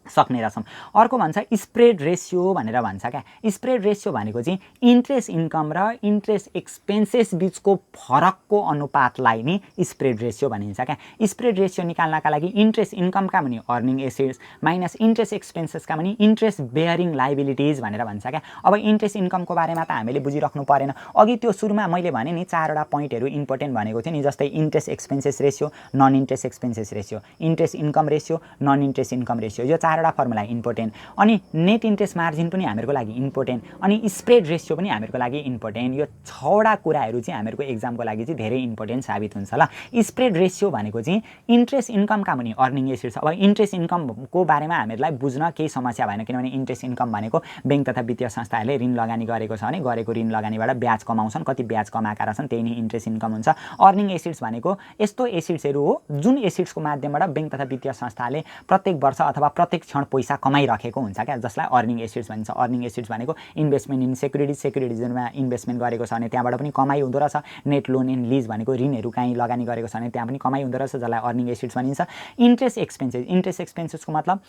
A: सक्ने रहेछौँ। अर्को भन्छ स्प्रेड रेसियो भनेर भन्छ क्या। स्प्रेड रेसियो भनेको चाहिँ इन्ट्रेस्ट इन्कम र इन्ट्रेस्ट एक्सपेन्सेस बिचको फरकको अनुपातलाई नि स्प्रेड रेसियो भनिन्छ क्या। स्प्रेड रेसियो निकाल्नका लागि इन्ट्रेस्ट इन्कमका पनि अर्निङ एसिड्स माइनस इन्ट्रेस्ट एक्सपेन्सेसका पनि इन्ट्रेस्ट बेयरिङ लाइबिलिटिज भनेर भन्छ क्या। अब इन्ट्रेस्ट इन्कमको बारेमा त हामीले बुझिराख्नु परेन, अघि त्यो सुरुमा मैले भने नि 4वटा पोइन्टहरू इम्पोर्टेन्ट भनेको थियो नि, जस्तै interest expenses ratio, non interest expenses ratio, interest income ratio, non interest income ratio, यो 4वटा फर्मुला इम्पोर्टेन्ट। अनि नेट इन्ट्रेस्ट मार्जिन पनि हामीहरूको लागि इम्पोर्टेन्ट, अनि स्प्रेड रेसियो पनि हामीहरूको लागि इम्पोर्टेन्ट। यो 6वटा कुराहरू चाहिँ हामीहरूको एक्जामको लागि चाहिँ धेरै इम्पोर्टेन्ट साबित हुन्छ ल। स्प्रेड रेसियो भनेको चाहिँ इन्ट्रेस्ट इन्कमका पनि अर्निङ एसिड्स। अब इन्ट्रेस्ट इन्कमको बारेमा हामीहरूलाई बुझ्न केही समस्या भएन, किनभने इन्ट्रेस्ट इन्कम भनेको ब्याङ्क तथा वित्तीय संस्थाहरूले ऋण लगानी गरेको छ भने गरेको ऋण लगानीबाट ब्याज कमाउँछन्, कति ब्याज कमाएका रहेछन् त्यही नै इन्ट्रेस्ट इन्कम हुन्छ। अर्निङ एसिड्स भनेको यस्तो एसिड्सहरू हो जुन एसिड्सको माध्यमबाट ब्याङ्क तथा वित्तीय संस्थाले प्रत्येक वर्ष अथवा प्रत्येक क्षण पैसा कमाइराखेको हुन्छ क्या, जसलाई अर्निङ एसिड्स भनिन्छ। अर्निङ एसिड्स भनेको इन्भेस्टमेन्ट इन सेक्युरिटिजमा इन्भेस्टमेन्ट गरेको छ भने त्यहाँबाट पनि कमाइ हुँदो रहेछ। नेट लोन एन्ड लिज भनेको ऋणहरू काहीँ लगानी गरेको छ भने त्यहाँ पनि कमाइ हुँदो रहेछ, जसलाई अर्निङ एसिड्स भनिन्छ। इन्ट्रेस्ट एक्सपेन्सेसको मतलब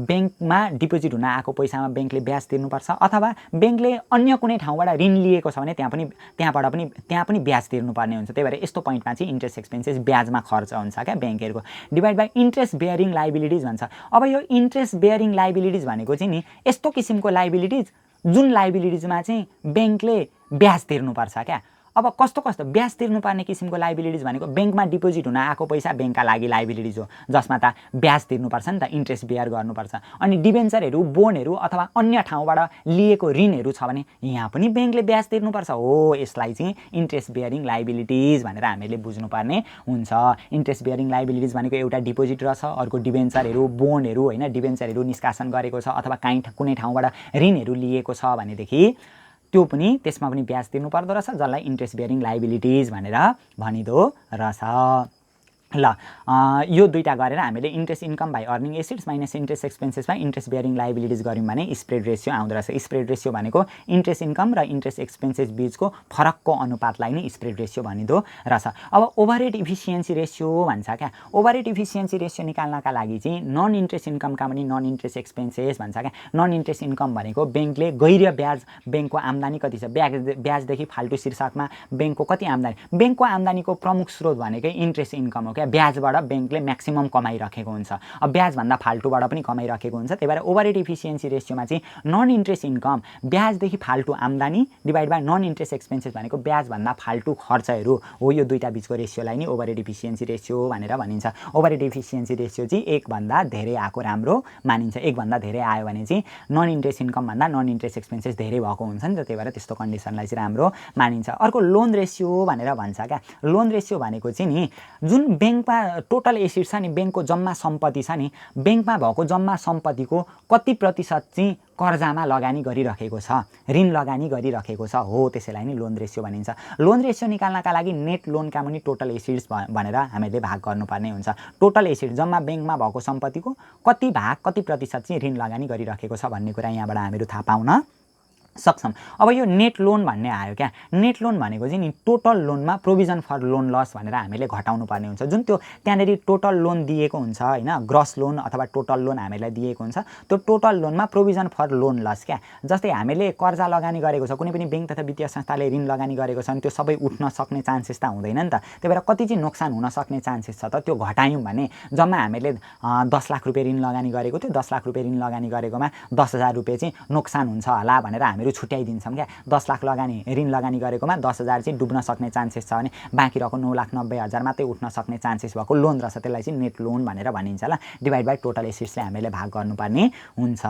A: ब्याङ्कमा डिपोजिट हुन आएको पैसामा ब्याङ्कले ब्याज तिर्नुपर्छ, अथवा ब्याङ्कले अन्य कुनै ठाउँबाट ऋण लिएको छ भने त्यहाँ पनि ब्याज तिर्नुपर्ने हुन्छ। त्यही भएर यस्तो पोइन्टमा चाहिँ इन्ट्रेस्ट एक्सपेन्सेस ब्याजमा खर्च हुन्छ क्या ब्याङ्कहरूको। Divide by interest bearing liabilities भन्छ। अब यो इन्ट्रेस्ट बेयरिङ लाइबिलिटिज भनेको चाहिँ नि यस्तो किसिमको लाइबिलिटिज जुन लाइबिलिटिजमा चाहिँ ब्याङ्कले ब्याज तिर्नुपर्छ क्या। अब कस्तो ब्याज तिर्नुपर्ने किसिमको लाइबिलिटिज भनेको ब्याङ्कमा डिपोजिट हुन आएको पैसा ब्याङ्कका लागि लाइबिलिटिज हो, जसमा त ब्याज तिर्नुपर्छ नि त, इन्ट्रेस्ट बेयर गर्नुपर्छ। अनि डिबेन्चरहरू, बोनहरू अथवा अन्य ठाउँबाट लिएको ऋणहरू छ भने यहाँ पनि ब्याङ्कले ब्याज तिर्नुपर्छ, हो यसलाई चाहिँ इन्ट्रेस्ट बेयरिङ लाइबिलिटिज भनेर हामीले बुझ्नुपर्ने हुन्छ। इन्ट्रेस्ट बेयरिङ लाइबिलिटिज भनेको एउटा डिपोजिट रहेछ, अर्को डिबेन्चरहरू, बोनहरू होइन, डिबेन्चरहरू निष्कासन गरेको छ अथवा कुनै ठाउँबाट ऋणहरू लिएको छ भनेदेखि त्यो पनि त्यसमा पनि ब्याज तिर्नु पर्दो रहेछ, जसलाई इन्ट्रेस्ट बेयरिङ लाइबिलिटिज भनेर भनिदो रहेछ। ल यो दुईटा गरेर हामीले interest income by earning acids minus interest expenses by interest bearing liabilities गऱ्यौँ भने स्प्रेड रेसियो आउँदो रहेछ। स्प्रेड रेसियो भनेको इन्ट्रेस्ट इन्कम र इन्ट्रेस्ट एक्सपेन्सेस बिचको फरकको अनुपातलाई नै स्प्रेड रेसियो भनिदो रहेछ। अब ओभरहेड इफिसियन्सी रेसियो भन्छ क्या। ओभरहेड इफिसियन्सी रेसियो निकाल्नका लागि चाहिँ नन इन्ट्रेस्ट इन्कमका पनि नन इन्ट्रेस्ट एक्सपेन्सेस भन्छ क्या। नन इन्ट्रेस्ट इन्कम भनेको ब्याङ्कले गैर ब्याज, ब्याङ्कको आम्दानी कति छ, ब्याजदेखि फाल्टु शीर्षकमा ब्याङ्कको कति आम्दानी, ब्याङ्कको आम्दानीको प्रमुख स्रोत भनेकै इन्ट्रेस्ट इन्कम हो क्या। ब्याजबाट ब्याङ्कले म्याक्सिमम कमाइराखेको हुन्छ, अब ब्याजभन्दा फाल्टुबाट पनि कमाइराखेको हुन्छ। त्यही भएर ओभरहेड इफिसियन्सी रेसियोमा चाहिँ नन इन्ट्रेस्ट इन्कम ब्याजदेखि फाल्टु आम्दानी divide by non interest expenses भनेको ब्याजभन्दा फाल्टु खर्चहरू हो, यो दुईटा बिचको रेसियोलाई नै ओभरहेड इफिसियन्सी रेसियो भनेर भनिन्छ। ओभरहेड इफिसियन्सी रेसियो चाहिँ 1 भन्दा धेरै आएको राम्रो मानिन्छ। 1 भन्दा धेरै आयो भने चाहिँ नन इन्ट्रेस्ट इन्कम भन्दा नन इन्ट्रेस्ट एक्सपेन्सेस धेरै भएको हुन्छ नि त, त्यही भएर त्यस्तो कन्डिसनलाई चाहिँ राम्रो मानिन्छ। अर्को लोन रेसियो भनेर भन्छ क्या। लोन रेसियो भनेको चाहिँ नि जुन ब्याङ्कमा टोटल एसिड छ नि, ब्याङ्कको जम्मा सम्पत्ति छ नि, ब्याङ्कमा भएको जम्मा सम्पत्तिको कति प्रतिशत चाहिँ कर्जामा लगानी गरिराखेको छ, ऋण लगानी गरिराखेको छ, हो त्यसैलाई नै लोन रेसियो भनिन्छ। लोन रेसियो निकाल्नका लागि नेट लोनका पनि टोटल एसिड्स भनेर हामीले भाग गर्नुपर्ने हुन्छ। टोटल एसिड जम्मा ब्याङ्कमा भएको सम्पत्तिको कति भाग, कति प्रतिशत चाहिँ ऋण लगानी गरिराखेको छ भन्ने कुरा यहाँबाट हामीहरू थाहा पाउन सक्छौँ। अब यो नेट लोन भन्ने आयो क्या। नेट लोन भनेको चाहिँ नि टोटल लोनमा प्रोभिजन फर लोन लस भनेर हामीले घटाउनु पर्ने हुन्छ। जुन त्यो त्यहाँनिर टोटल लोन दिएको हुन्छ होइन, ग्रस लोन अथवा टोटल लोन हामीलाई दिएको हुन्छ, त्यो टोटल लोनमा प्रोभिजन फर लोन लस क्या। जस्तै हामीले कर्जा लगानी गरेको छ, कुनै पनि ब्याङ्क तथा वित्तीय संस्थाले ऋण लगानी गरेको छ भने त्यो सबै उठ्न सक्ने चान्सेस त हुँदैन नि त। त्यही भएर कति चाहिँ नोक्सान हुन सक्ने चान्सेस छ त, त्यो घटायौँ भने जम्मा हामीले 10 लाख रुपियाँ ऋण लगानी गरेको थियो, 10 लाख रुपियाँ ऋण लगानी गरेकोमा 10,000 रुपियाँ चाहिँ नोक्सान हुन्छ होला भनेर हामीहरू छुट्याइदिन्छौँ क्या। 10 लाख ऋण लगानी गरेकोमा 10,000 चाहिँ डुब्न सक्ने चान्सेस छ भने बाँकी रहेको 9,90,000 मात्रै उठ्न सक्ने चान्सेस भएको लोन रहेछ, त्यसलाई चाहिँ नेट लोन भनेर भनिन्छ ल। डिभाइड बाई टोटल एसेट्सले हामीले भाग गर्नुपर्ने हुन्छ।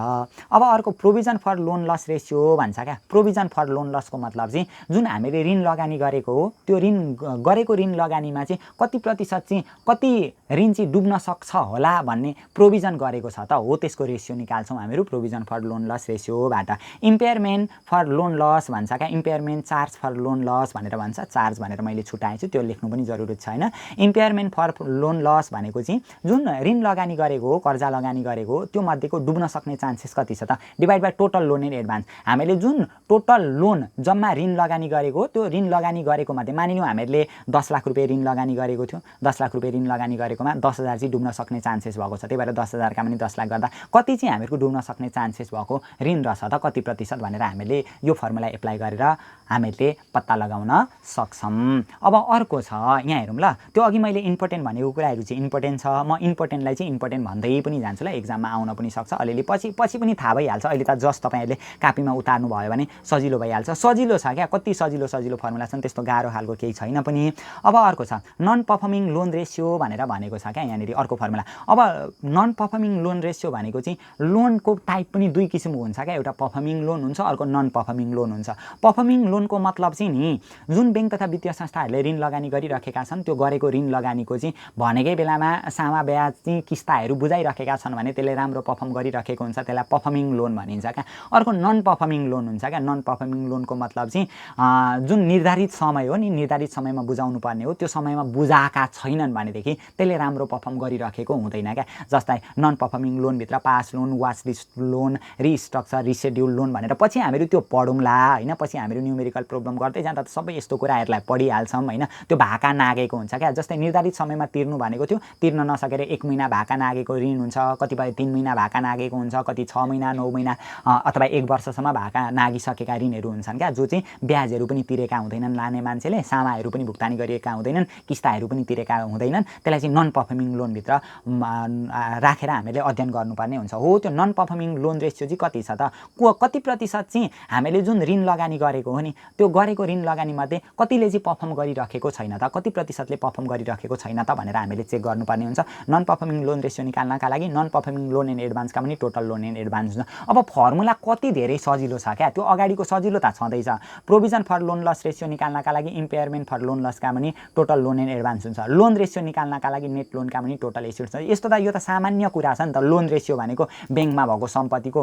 A: अब अर्को provision for loan loss ratio भन्छ क्या। प्रोभिजन फर लोन लसको मतलब चाहिँ जुन हामीले ऋण लगानी गरेको हो त्यो ऋण लगानीमा चाहिँ कति प्रतिशत चाहिँ कति ऋण चाहिँ डुब्न सक्छ होला भन्ने प्रोभिजन गरेको छ त हो, त्यसको रेसियो निकाल्छौँ हामीहरू प्रोभिजन फर लोन लस रेसियोबाट। इम्पेयरमेन्ट फर लोन लस भन्छ क्या। Impairment charge for loan loss भनेर भन्छ, चार्ज भनेर मैले छुट्याएछु, त्यो लेख्नु पनि जरुरत छैन। इम्पेयरमेन्ट फर लोन लस भनेको चाहिँ जुन ऋण लगानी गरेको हो, कर्जा लगानी गरेको हो, त्यो मध्येको डुब्न सक्ने चान्सेस कति छ त, divide by total loan in advance. हामीले जुन टोटल लोन जम्मा ऋण लगानी गरेको हो त्यो ऋण लगानी गरेको मध्ये मानिलिउँ हामीले 10 लाख रुपियाँ ऋण लगानी गरेको थियो, 10 लाख रुपियाँ ऋण लगानी गरेकोमा 10,000 चाहिँ डुब्न सक्ने चान्सेस भएको छ। त्यही भएर 10,000 का पनि 10 लाख गर्दा कति चाहिँ हामीहरूको डुब्न सक्ने चान्सेस भएको ऋण रहेछ त, कति प्रतिशत भनेर हामीले यो फर्मुला एप्लाई गरेर हामीले पत्ता लगाउन सक्छौँ। अब अर्को छ यहाँ हेरौँ ल। त्यो अघि मैले इम्पोर्टेन्ट भनेको कुराहरू चाहिँ इम्पोर्टेन्ट छ, म इम्पोर्टेन्टलाई चाहिँ इम्पोर्टेन्ट भन्दै पनि जान्छु ल, एक्जाममा आउन पनि सक्छ अलिअलि, पछि पनि थाहा भइहाल्छ। अहिले त जस्ट तपाईँहरूले कापीमा उतार्नु भयो भने सजिलो भइहाल्छ। सजिलो छ क्या, कति सजिलो फर्मुला छन्, त्यस्तो गाह्रो खालको केही छैन पनि। अब अर्को छ नन पर्फर्मिङ लोन रेसियो भनेर भनेको छ क्या यहाँनिर अर्को फर्मुला। अब नन पर्फर्मिङ लोन रेसियो भनेको चाहिँ लोनको टाइप पनि दुई किसिमको हुन्छ क्या, एउटा पर्फर्मिङ लोन हुन्छ, अर्को नन पर्फर्मिङ लोन हुन्छ। पर्फर्मिङ लोनको मतलब चाहिँ नि जुन ब्याङ्क तथा वित्तीय संस्थाहरूले ऋण लगानी गरिराखेका छन् त्यो गरेको ऋण लगानीको चाहिँ भनेकै बेलामा सामा ब्याज चाहिँ किस्ताहरू बुझाइराखेका छन् भने त्यसले राम्रो पर्फर्म गरिराखेको हुन्छ, त्यसलाई पर्फर्मिङ लोन भनिन्छ क्या। अर्को नन पर्फर्मिङ लोन हुन्छ क्या। नन पर्फर्मिङ लोनको मतलब चाहिँ जुन निर्धारित समय हो नि, निर्धारित समयमा बुझाउनु पर्ने हो, त्यो समयमा बुझाएका छैनन् भनेदेखि त्यसले राम्रो पर्फर्म गरिराखेको हुँदैन क्या। जस्तै नन पर्फर्मिङ लोनभित्र pass loan, watch list loan, restructure, reschedule loan भनेर पछि हामीहरू त्यो पढौँला होइन। पछि हामीहरू न्युमेरिकल प्रब्लम गर्दै जाँदा त सबै यस्तो कुराहरूलाई पढिहाल्छौँ होइन। त्यो भाका नागेको हुन्छ क्या। जस्तै निर्धारित समयमा तिर्नु भनेको थियो, तिर्न नसकेर 1 महिना भाका नागेको ऋण हुन्छ, कतिपय 3 महिना भाका नागेको हुन्छ, कति 6 महिना 9 महिना अथवा 1 वर्षसम्म भाका नागिसकेका ऋणहरू हुन्छन् क्या, जो चाहिँ ब्याजहरू पनि तिरेका हुँदैनन् लाने मान्छेले, सामाहरू पनि भुक्तानी गरिएका हुँदैनन्, किस्ताहरू पनि तिरेका हुँदैनन्, त्यसलाई चाहिँ नन पर्फर्मिङ लोनभित्र राखेर हामीले अध्ययन गर्नुपर्ने हुन्छ। हो त्यो नन पर्फर्मिङ लोन रेसियो चाहिँ कति छ त, कति प्रतिशत चाहिँ हामीले जुन ऋण लगानी गरेको हो नि त्यो गरेको ऋण लगानीमध्ये कतिले चाहिँ पर्फर्म गरिराखेको छैन त, कति प्रतिशतले पर्फर्म गरिराखेको छैन त भनेर हामीले चेक गर्नुपर्ने हुन्छ। नन पर्फर्मिङ लोन रेसियो निकाल्नका लागि नन पर्फर्मिङ लोन इन एडभान्सका पनि टोटल लोन इन एडभान्स हुन्छ। अब फर्मुला कति धेरै सजिलो छ क्या, त्यो अगाडिको सजिलो त छँदैछ। Provision for loan loss ratio निकाल्नका लागि इम्पेयरमेन्ट फर लोन लसका पनि टोटल लोन इन एडभान्स हुन्छ। लोन रेसियो निकाल्नका लागि नेट लोनका पनि टोटल एसेट्स हुन्छ। यस्तो त यो त सामान्य कुरा छ नि त। लोन रेसियो भनेको ब्याङ्कमा भएको सम्पत्तिको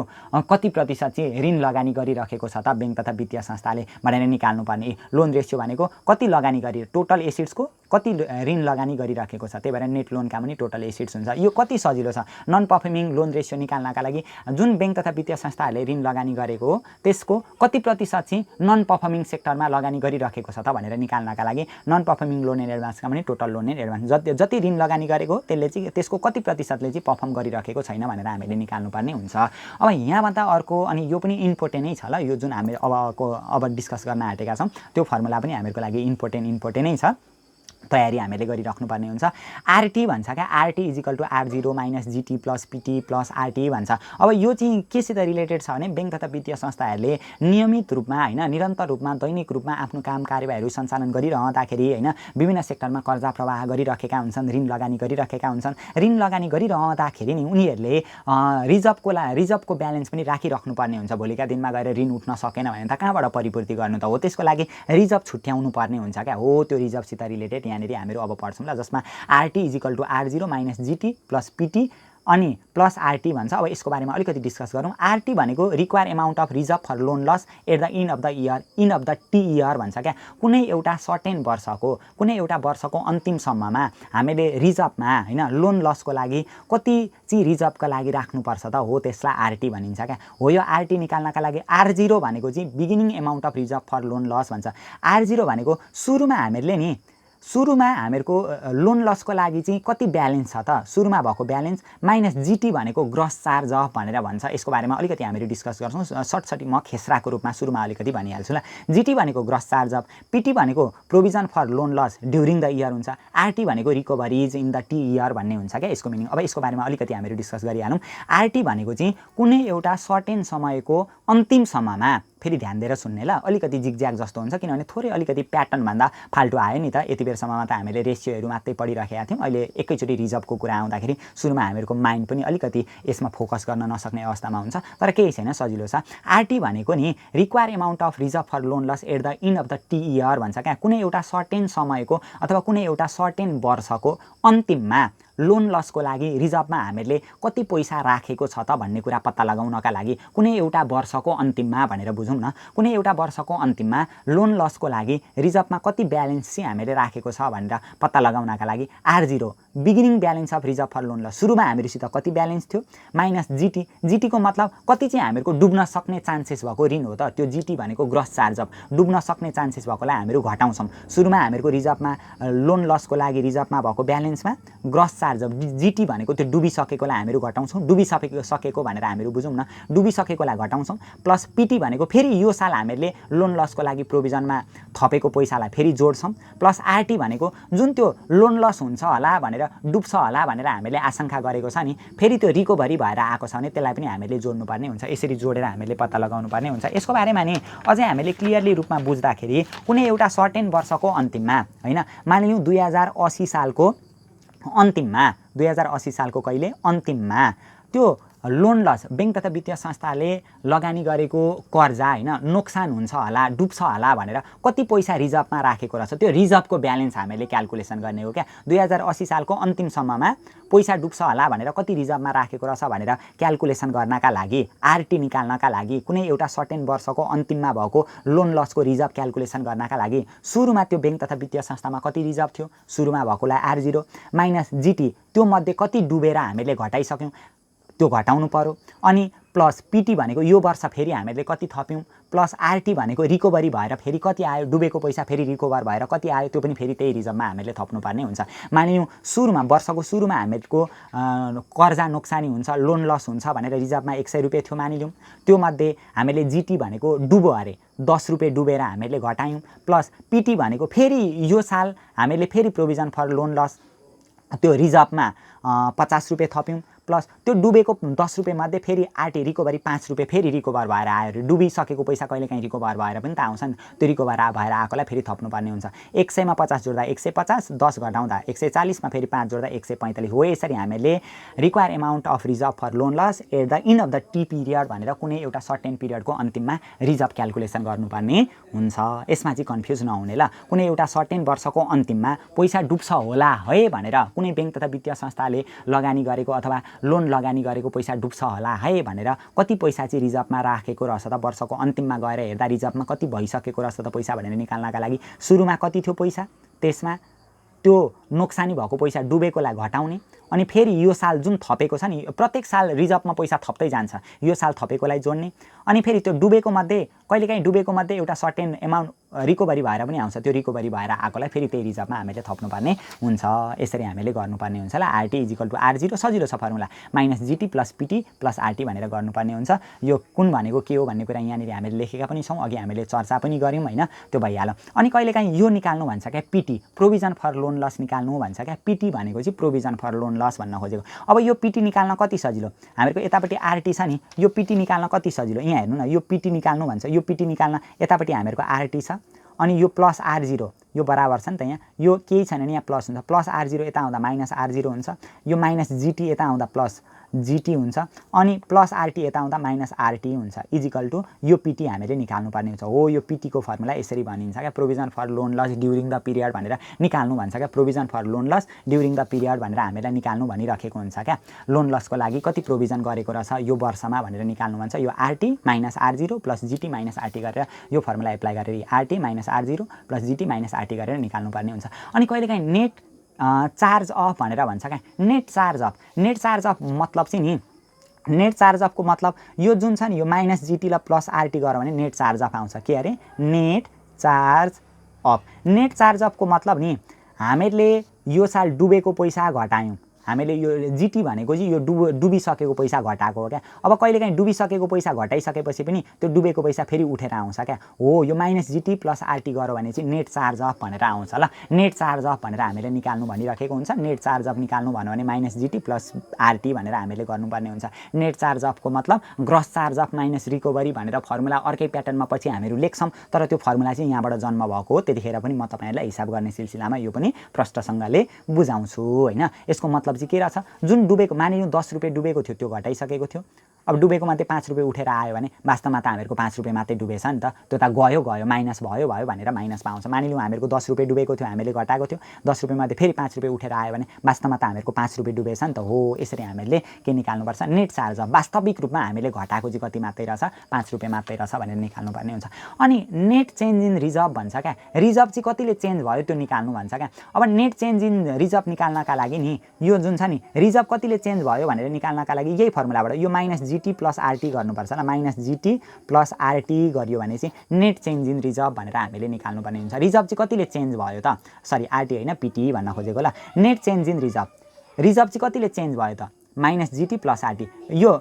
A: कति प्रतिशत चाहिँ ऋण लगानी गरिराखेको छ त ब्याङ्क तथा वित्तीय संस्थाले भनेर निकाल्नुपर्ने। लोन रेसियो भनेको कति लगानी गरी टोटल एसेट्सको कति ऋण लगानी गरिराखेको छ, त्यही भएर नेट लोनका पनि टोटल एसेट्स हुन्छ। यो कति सजिलो छ। नन पर्फर्मिङ लोन रेसियो निकाल्नका लागि जुन ब्याङ्क तथा वित्तीय संस्थाहरूले ऋण लगानी गरेको हो त्यसको कति प्रतिशत चाहिँ नन पर्फर्मिङ सेक्टरमा लगानी गरिराखेको छ त भनेर निकाल्नका लागि नन पर्फर्मिङ लोन इन एडभान्सका पनि टोटल लोन इन एडभान्स जति ऋण लगानी गरेको त्यसले चाहिँ त्यसको कति प्रतिशतले चाहिँ पर्फर्म गरिराखेको छैन भनेर हामीले निकाल्नुपर्ने हुन्छ। अब यहाँभन्दा अर्को अनि यो पनि इम्पोर्टेन्ट नै छ ल, यो जुन हामी अब डिस्कस गर्न आँटेका छौँ त्यो फर्मुला पनि हामीहरूको लागि इम्पोर्टेन्ट नै छ, तयारी हामीले गरिराख्नुपर्ने हुन्छ। आरटी भन्छ क्या, RT is equal to R0 minus GT plus PT plus RT भन्छ। अब यो चाहिँ केसित रिलेटेड छ भने ब्याङ्क तथा वित्तीय संस्थाहरूले नियमित रूपमा होइन निरन्तर रूपमा दैनिक रूपमा आफ्नो काम कार्यवाहीहरू सञ्चालन गरिरहँदाखेरि होइन विभिन्न सेक्टरमा कर्जा प्रवाह गरिराखेका हुन्छन्, ऋण लगानी गरिराखेका हुन्छन्। ऋण लगानी गरिरहँदाखेरि नि उनीहरूले रिजर्भको ब्यालेन्स पनि राखिराख्नुपर्ने हुन्छ। भोलिका दिनमा गएर ऋण उठ्न सकेन भने त कहाँबाट परिपूर्ति गर्नु त हो, त्यसको लागि रिजर्भ छुट्याउनु पर्ने हुन्छ क्या। हो त्यो रिजर्भसित रिलेटेड यहाँनिर हामीहरू अब पढ्छौँ ल, जसमा RT is equal to R0 minus GT plus PT अनि प्लस RT भन्छ। अब यसको बारेमा अलिकति डिस्कस गरौँ। RT भनेको require amount of reserve for loan loss at the end of the year, end of the T year भन्छ क्या। कुनै एउटा सर्टेन वर्षको अन्तिमसम्ममा हामीले रिजर्भमा होइन लोन लसको लागि कति चाहिँ रिजर्भका लागि राख्नुपर्छ त हो, त्यसलाई RT भनिन्छ क्या। हो यो RT निकाल्नका लागि R0 भनेको चाहिँ beginning amount of reserve for loan loss भन्छ। R0 भनेको सुरुमा हामीहरूले नि सुरुमा हामीहरूको लोन लसको लागि चाहिँ कति ब्यालेन्स छ त सुरुमा भएको ब्यालेन्स माइनस जिटी भनेको ग्रस चार्ज अफ भनेर भन्छ। यसको बारेमा अलिकति हामीले डिस्कस गर्छौँ। सर्टसटी म खेसराको रूपमा सुरुमा अलिकति भनिहाल्छु ल। जिटी भनेको ग्रस चार्ज अफ, पिटी भनेको provision for loan loss during the year हुन्छ, आरटी भनेको recoveries in the T year भन्ने हुन्छ क्या यसको मिनिङ। अब यसको बारेमा अलिकति हामीले डिस्कस गरिहालौँ। आरटी भनेको चाहिँ कुनै एउटा सर्टेन समयको अन्तिम सम्ममा, फेरि ध्यान दिएर सुन्ने ल, अलिकति जिगज्याग जस्तो हुन्छ किनभने थोरै अलिकति प्याटर्नभन्दा फाल्टु आयो नि त। यति बेरसम्ममा त हामीले रेसियोहरू मात्रै पढिराखेका थियौँ, अहिले एकैचोटि रिजर्भको कुरा आउँदाखेरि सुरुमा हामीहरूको माइन्ड पनि अलिकति यसमा फोकस गर्न नसक्ने अवस्थामा हुन्छ, तर केही छैन, सजिलो छ। आरटी भनेको नि require amount of reserve for loan loss at the end of the T year भन्छ क्या। कुनै एउटा सर्टेन समयको अथवा कुनै एउटा सर्टेन वर्षको अन्तिममा लोन लसको लागि रिजर्भमा हामीले कति पैसा राखेको छ त भन्ने कुरा पत्ता लगाउनका लागि, कुनै एउटा वर्षको अन्तिममा भनेर बुझौँ न, कुनै एउटा वर्षको अन्तिममा लोन लसको लागि रिजर्भमा कति ब्यालेन्स चाहिँ हामीले राखेको छ भनेर पत्ता लगाउनका लागि R0 beginning balance of reserve for loan loss, सुरुमा हामीहरूसित कति ब्यालेन्स थियो, माइनस जिटी, जिटीको मतलब कति चाहिँ हामीहरूको डुब्न सक्ने चान्सेस भएको ऋण हो त, त्यो जिटी भनेको ग्रस चार्ज अफ, डुब्न सक्ने चान्सेस भएकोलाई हामीहरू घटाउँछौँ। सुरुमा हामीहरूको रिजर्भमा लोन लसको लागि रिजर्भमा भएको ब्यालेन्समा ग्रस चार्ज अफ जिटी भनेको त्यो डुबिसकेकोलाई हामीहरू घटाउँछौँ, डुबिसकेको भनेर हामीहरू बुझौँ न, डुबिसकेकोलाई घटाउँछौँ, प्लस पिटी भनेको फेरि यो साल हामीले लोन लसको लागि प्रोभिजनमा थपेको पैसालाई फेरि जोड्छौँ, प्लस आरटी भनेको जुन त्यो लोन लस हुन्छ होला भनेर डुब्छ होला भनेर हामीले आशंका गरेको छ नि, फेरि त्यो रिकभरी भएर आएको छ भने त्यसलाई पनि हामीले जोड्नुपर्ने हुन्छ। यसरी जोडेर हामीले पत्ता लगाउनु पर्ने हुन्छ। यसको बारेमा नि अझै हामीले क्लियरली रूपमा बुझ्दाखेरि कुनै एउटा सर्टेन वर्षको अन्तिममा होइन, मानिलिउँ 2080 सालको अन्तिममा, 2080 सालको कहिले अन्तिममा त्यो लोन लस बैंक तथा वित्तीय संस्थाले लगानी गरेको कर्जा होइन नोक्सान हुन्छ होला, डुब्छ होला भनेर कति पैसा रिजर्भमा राखेको रहेछ, त्यो रिजर्भको ब्यालेन्स हामीले क्यालकुलेसन गर्ने हो क्या। 2080 सालको अन्तिमसम्ममा पैसा डुब्छ होला भनेर कति रिजर्भमा राखेको रहेछ भनेर क्यालकुलेसन गर्नका लागि, आरटी निकाल्नका लागि, कुनै एउटा सर्टेन वर्षको अन्तिममा भएको लोन लसको रिजर्भ क्यालकुलेसन गर्नका लागि सुरुमा त्यो बैंक तथा वित्तीय संस्थामा कति रिजर्भ थियो, सुरुमा भएकोलाई R0 माइनस जिटी, त्यो मध्ये कति डुबेर हामीले घटाइसक्यौँ त्यो घटाउनु पर्यो, अनि प्लस पिटी भनेको यो वर्ष फेरि हामीले कति थप्यौँ, प्लस आरटी भनेको रिकभरी भएर फेरि कति आयो, डुबेको पैसा फेरि रिकभर भएर कति आयो, त्यो पनि फेरि त्यही रिजर्भमा हामीले थप्नुपर्ने हुन्छ। मानिलिउँ सुरुमा, वर्षको सुरुमा हामीहरूको कर्जा नोक्सानी हुन्छ, लोन लस हुन्छ भनेर रिजर्भमा 100 रुपियाँ थियो मानिलिउँ, त्यो मध्ये हामीले जिटी भनेको डुबो अरे 10 रुपियाँ डुबेर हामीले घटायौँ, प्लस पिटी भनेको फेरि यो साल हामीले फेरि प्रोभिजन फर लोन लस त्यो रिजर्भमा 50 रुपियाँ थप्यौँ, प्लस त्यो डुबेको 10 रुपियाँ मध्ये फेरि आरटी रिकभरी 5 रुपियाँ फेरि रिकभर भएर आयो, डुबिसकेको पैसा कहिले काहीँ रिकभर भएर पनि त आउँछ नि, त्यो रिकभर भएर आएकोलाई फेरि थप्नुपर्ने हुन्छ। 100 मा 50 जोड्दा 150, 10 घटाउँदा 140 मा फेरि 5 जोड्दा 145 हो। यसरी हामीले require amount of reserve for loan loss at the end of the T period भनेर कुनै एउटा सर्टेन पिरियडको अन्तिममा रिजर्भ क्यालकुलेसन गर्नुपर्ने हुन्छ। यसमा चाहिँ कन्फ्युज नहुने ल। कुनै एउटा सर्टेन वर्षको अन्तिममा पैसा डुब्छ होला है भनेर कुनै बैंक तथा वित्तीय संस्थाले लगानी गरेको अथवा लोन लगानी गरेको पैसा डुब्छ होला है भनेर कति पैसा चाहिँ रिजर्भमा राखेको रहेछ त, वर्षको अन्तिममा गएर हेर्दा रिजर्भमा कति भइसकेको रहेछ त पैसा भनेर निकाल्नका लागि सुरुमा कति थियो पैसा, त्यसमा त्यो नोक्सानी भएको पैसा डुबेकोलाई घटाउने, अनि फेरि यो साल जुन थपेको छ नि, प्रत्येक साल रिजर्भमा पैसा थप्दै जान्छ, यो साल थपेकोलाई जोड्ने, अनि फेरि त्यो डुबेको मध्ये कहिलेकाहीँ डुबेको मध्ये एउटा सर्टेन एमाउन्ट रिकभरी भएर पनि आउँछ, त्यो रिकभरी भएर आएकोलाई फेरि त्यही रिजर्भमा हामीले थप्नुपर्ने हुन्छ। यसरी हामीले गर्नुपर्ने हुन्छ ल। आरटी इजिकल टु R0, सजिलो छ formula, minus GT plus PT plus RT भनेर गर्नुपर्ने हुन्छ। यो कुन भनेको के हो भन्ने कुरा यहाँनिर हामीले लेखेका पनि छौँ, अघि हामीले चर्चा पनि गऱ्यौँ होइन, त्यो भइहाल्यो। अनि कहिलेकाहीँ यो निकाल्नु भन्छ क्या PT, provision for loan loss निकाल्नु भन्छ क्या, पिटी भनेको चाहिँ प्रोभिजन फर लोन लस भन्न खोजेको। अब यो पिटी निकाल्न कति सजिलो, हामीहरूको यतापट्टि आरटी छ नि, यो पिटी निकाल्न कति सजिलो, यहाँ हेर्नु न, यो पिटी निकाल्नु भन्छ, यो पिटी निकाल्न यतापट्टि हामीहरूको आरटी छ, अनि यो प्लस R0 यो बराबर छ नि त, यहाँ यो केही छैन नि, यहाँ प्लस हुन्छ, प्लस R0 यता आउँदा माइनस R0 हुन्छ, यो माइनस जिटी यता आउँदा प्लस जिटी हुन्छ, अनि प्लस आरटी यता आउँदा माइनस आरटी हुन्छ, इजिकल टु यो पिटी हामीले निकाल्नुपर्ने हुन्छ। हो, यो पिटीको फर्मुला यसरी भनिन्छ क्या, provision for loan loss during the period भनेर निकाल्नु भन्छ क्या, provision for loan loss during the period भनेर हामीलाई निकाल्नु भनिराखेको हुन्छ क्या। लोन लसको लागि कति प्रोभिजन गरेको रहेछ यो वर्षमा भनेर निकाल्नु भन्छ, यो RT minus R0 plus GT minus RT गरेर यो फर्मुला एप्लाई गरेर RT minus R0 plus GT minus RT गरेर निकाल्नुपर्ने हुन्छ। अनि कहिलेकाहीँ नेट चार्ज अफ भनेर भन्छ क्या, net charge off, net charge of मतलब चाहिँ नि, नेट चार्ज अफको मतलब यो जुन छ नि, यो माइनस जिटीलाई प्लस आरटी गर्यो भने नेट चार्ज अफ आउँछ। के अरे, net charge off. Net charge अफको मतलब नि हामीले यो साल डुबेको पैसा घटायौँ, हामीले यो जिटी भनेको चाहिँ यो डुबिसकेको पैसा घटाएको हो क्या। अब कहिलेकाहीँ डुबिसकेको पैसा घटाइसकेपछि पनि त्यो डुबेको पैसा फेरि उठेर आउँछ क्या। हो यो माइनस जिटी प्लस आरटी गऱ्यो भने चाहिँ नेट चार्ज अफ भनेर आउँछ ल। नेट चार्ज अफ भनेर हामीले निकाल्नु भनिराखेको हुन्छ। नेट चार्ज अफ निकाल्नु भन्यो भने माइनस जिटी प्लस आरटी भनेर हामीले गर्नुपर्ने हुन्छ। नेट चार्ज अफको मतलब gross charge of minus recovery भनेर फर्मुला अर्कै प्याटर्नमा पछि हामीहरू लेख्छौँ, तर त्यो फर्मुला चाहिँ यहाँबाट जन्म भएको हो। त्यतिखेर पनि म तपाईँहरूलाई हिसाब गर्ने सिलसिलामा यो पनि प्रष्टसँगले बुझाउँछु होइन। यसको मतलब चाहिँ के रहेछ, जुन डुबेको मानिलिउँ 10 रुपियाँ डुबेको थियो त्यो घटाइसकेको थियो। अब डुबेको मात्रै 5 रुपियाँ उठेर आयो भने वास्तवमा त हामीहरूको 5 रुपियाँ मात्रै डुबेछ नि त, त्यो त गयो माइनस भयो भनेर माइनस पाउँछ। मानिलिउँ हामीहरूको 10 रुपियाँ डुबेको थियो, हामीले घटाएको थियो, 10 रुपियाँ मात्रै फेरि 5 रुपियाँ उठेर आयो भने वास्तवमा त हामीहरूको 5 रुपियाँ डुबेछ नि त। हो यसरी हामीले के निकाल्नुपर्छ, नेट चार्ज अफ वास्तविक रूपमा हामीले घटाएको चाहिँ कति मात्रै रहेछ, 5 रुपियाँ मात्रै रहेछ भनेर निकाल्नुपर्ने हुन्छ। अनि नेट चेन्ज इन रिजर्भ भन्छ क्या, रिजर्भ चाहिँ कतिले चेन्ज भयो त्यो निकाल्नु भन्छ क्या। अब नेट चेन्ज इन रिजर्भ निकाल्नका लागि नि यो जुन छ नि रिजर्भ कतिले चेन्ज भयो भनेर निकाल्नका लागि यही फर्मुलाबाट यो माइनस जिटी प्लस आरटी गर्नुपर्छ ल। माइनस जिटी प्लस आरटी गरियो भने चाहिँ नेट चेन्ज इन रिजर्भ भनेर हामीले निकाल्नुपर्ने हुन्छ। रिजर्भ चाहिँ कतिले चेन्ज भयो त, सरी आरटी होइन पिटी भन्न खोजेको ल। नेट चेन्ज इन रिजर्भ चाहिँ कतिले चेन्ज भयो त, माइनस जिटी प्लस आरटी, यो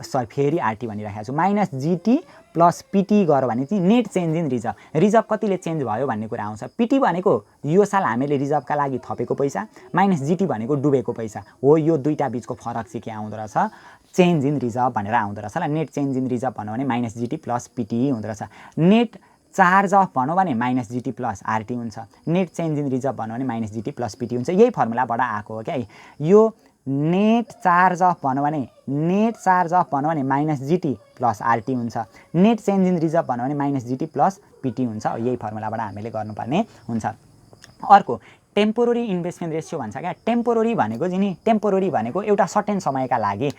A: सरी फेरि आरटी भनिराखेको छु, माइनस जिटी प्लस पिटी गर्यो भने चाहिँ नेट चेन्ज इन रिजर्भ कतिले चेन्ज भयो भन्ने कुरा आउँछ। पिटी भनेको यो साल हामीले रिजर्भका लागि थपेको पैसा, माइनस जिटी भनेको डुबेको पैसा हो। यो दुईटा बिचको फरक चाहिँ के आउँदो रहेछ, चेन्ज इन रिजर्भ भनेर आउँदो रहेछ ल। नेट चेन्ज इन रिजर्भ भन्यो भने माइनस जिटी प्लस पिटी हुँदो रहेछ। नेट चार्ज अफ भनौँ भने माइनस जिटी प्लस आरटी हुन्छ। नेट चेन्ज इन रिजर्भ भन्यो भने माइनस जिटी प्लस पिटी हुन्छ। यही फर्मुलाबाट आएको हो क्या। यो नेट चार्ज अफ भन्यो भने माइनस जिटी प्लस आरटी हुन्छ। नेट चेन्ज इन रिजर्भ भन्यो भने माइनस जिटी प्लस पिटी हुन्छ। यही फर्मुलाबाट हामीले गर्नुपर्ने हुन्छ। अर्को टेम्पोररी इन्भेस्टमेन्ट रेसियो भन्छ क्या। टेम्पोररी भनेको एउटा सर्टेन समयका लागि,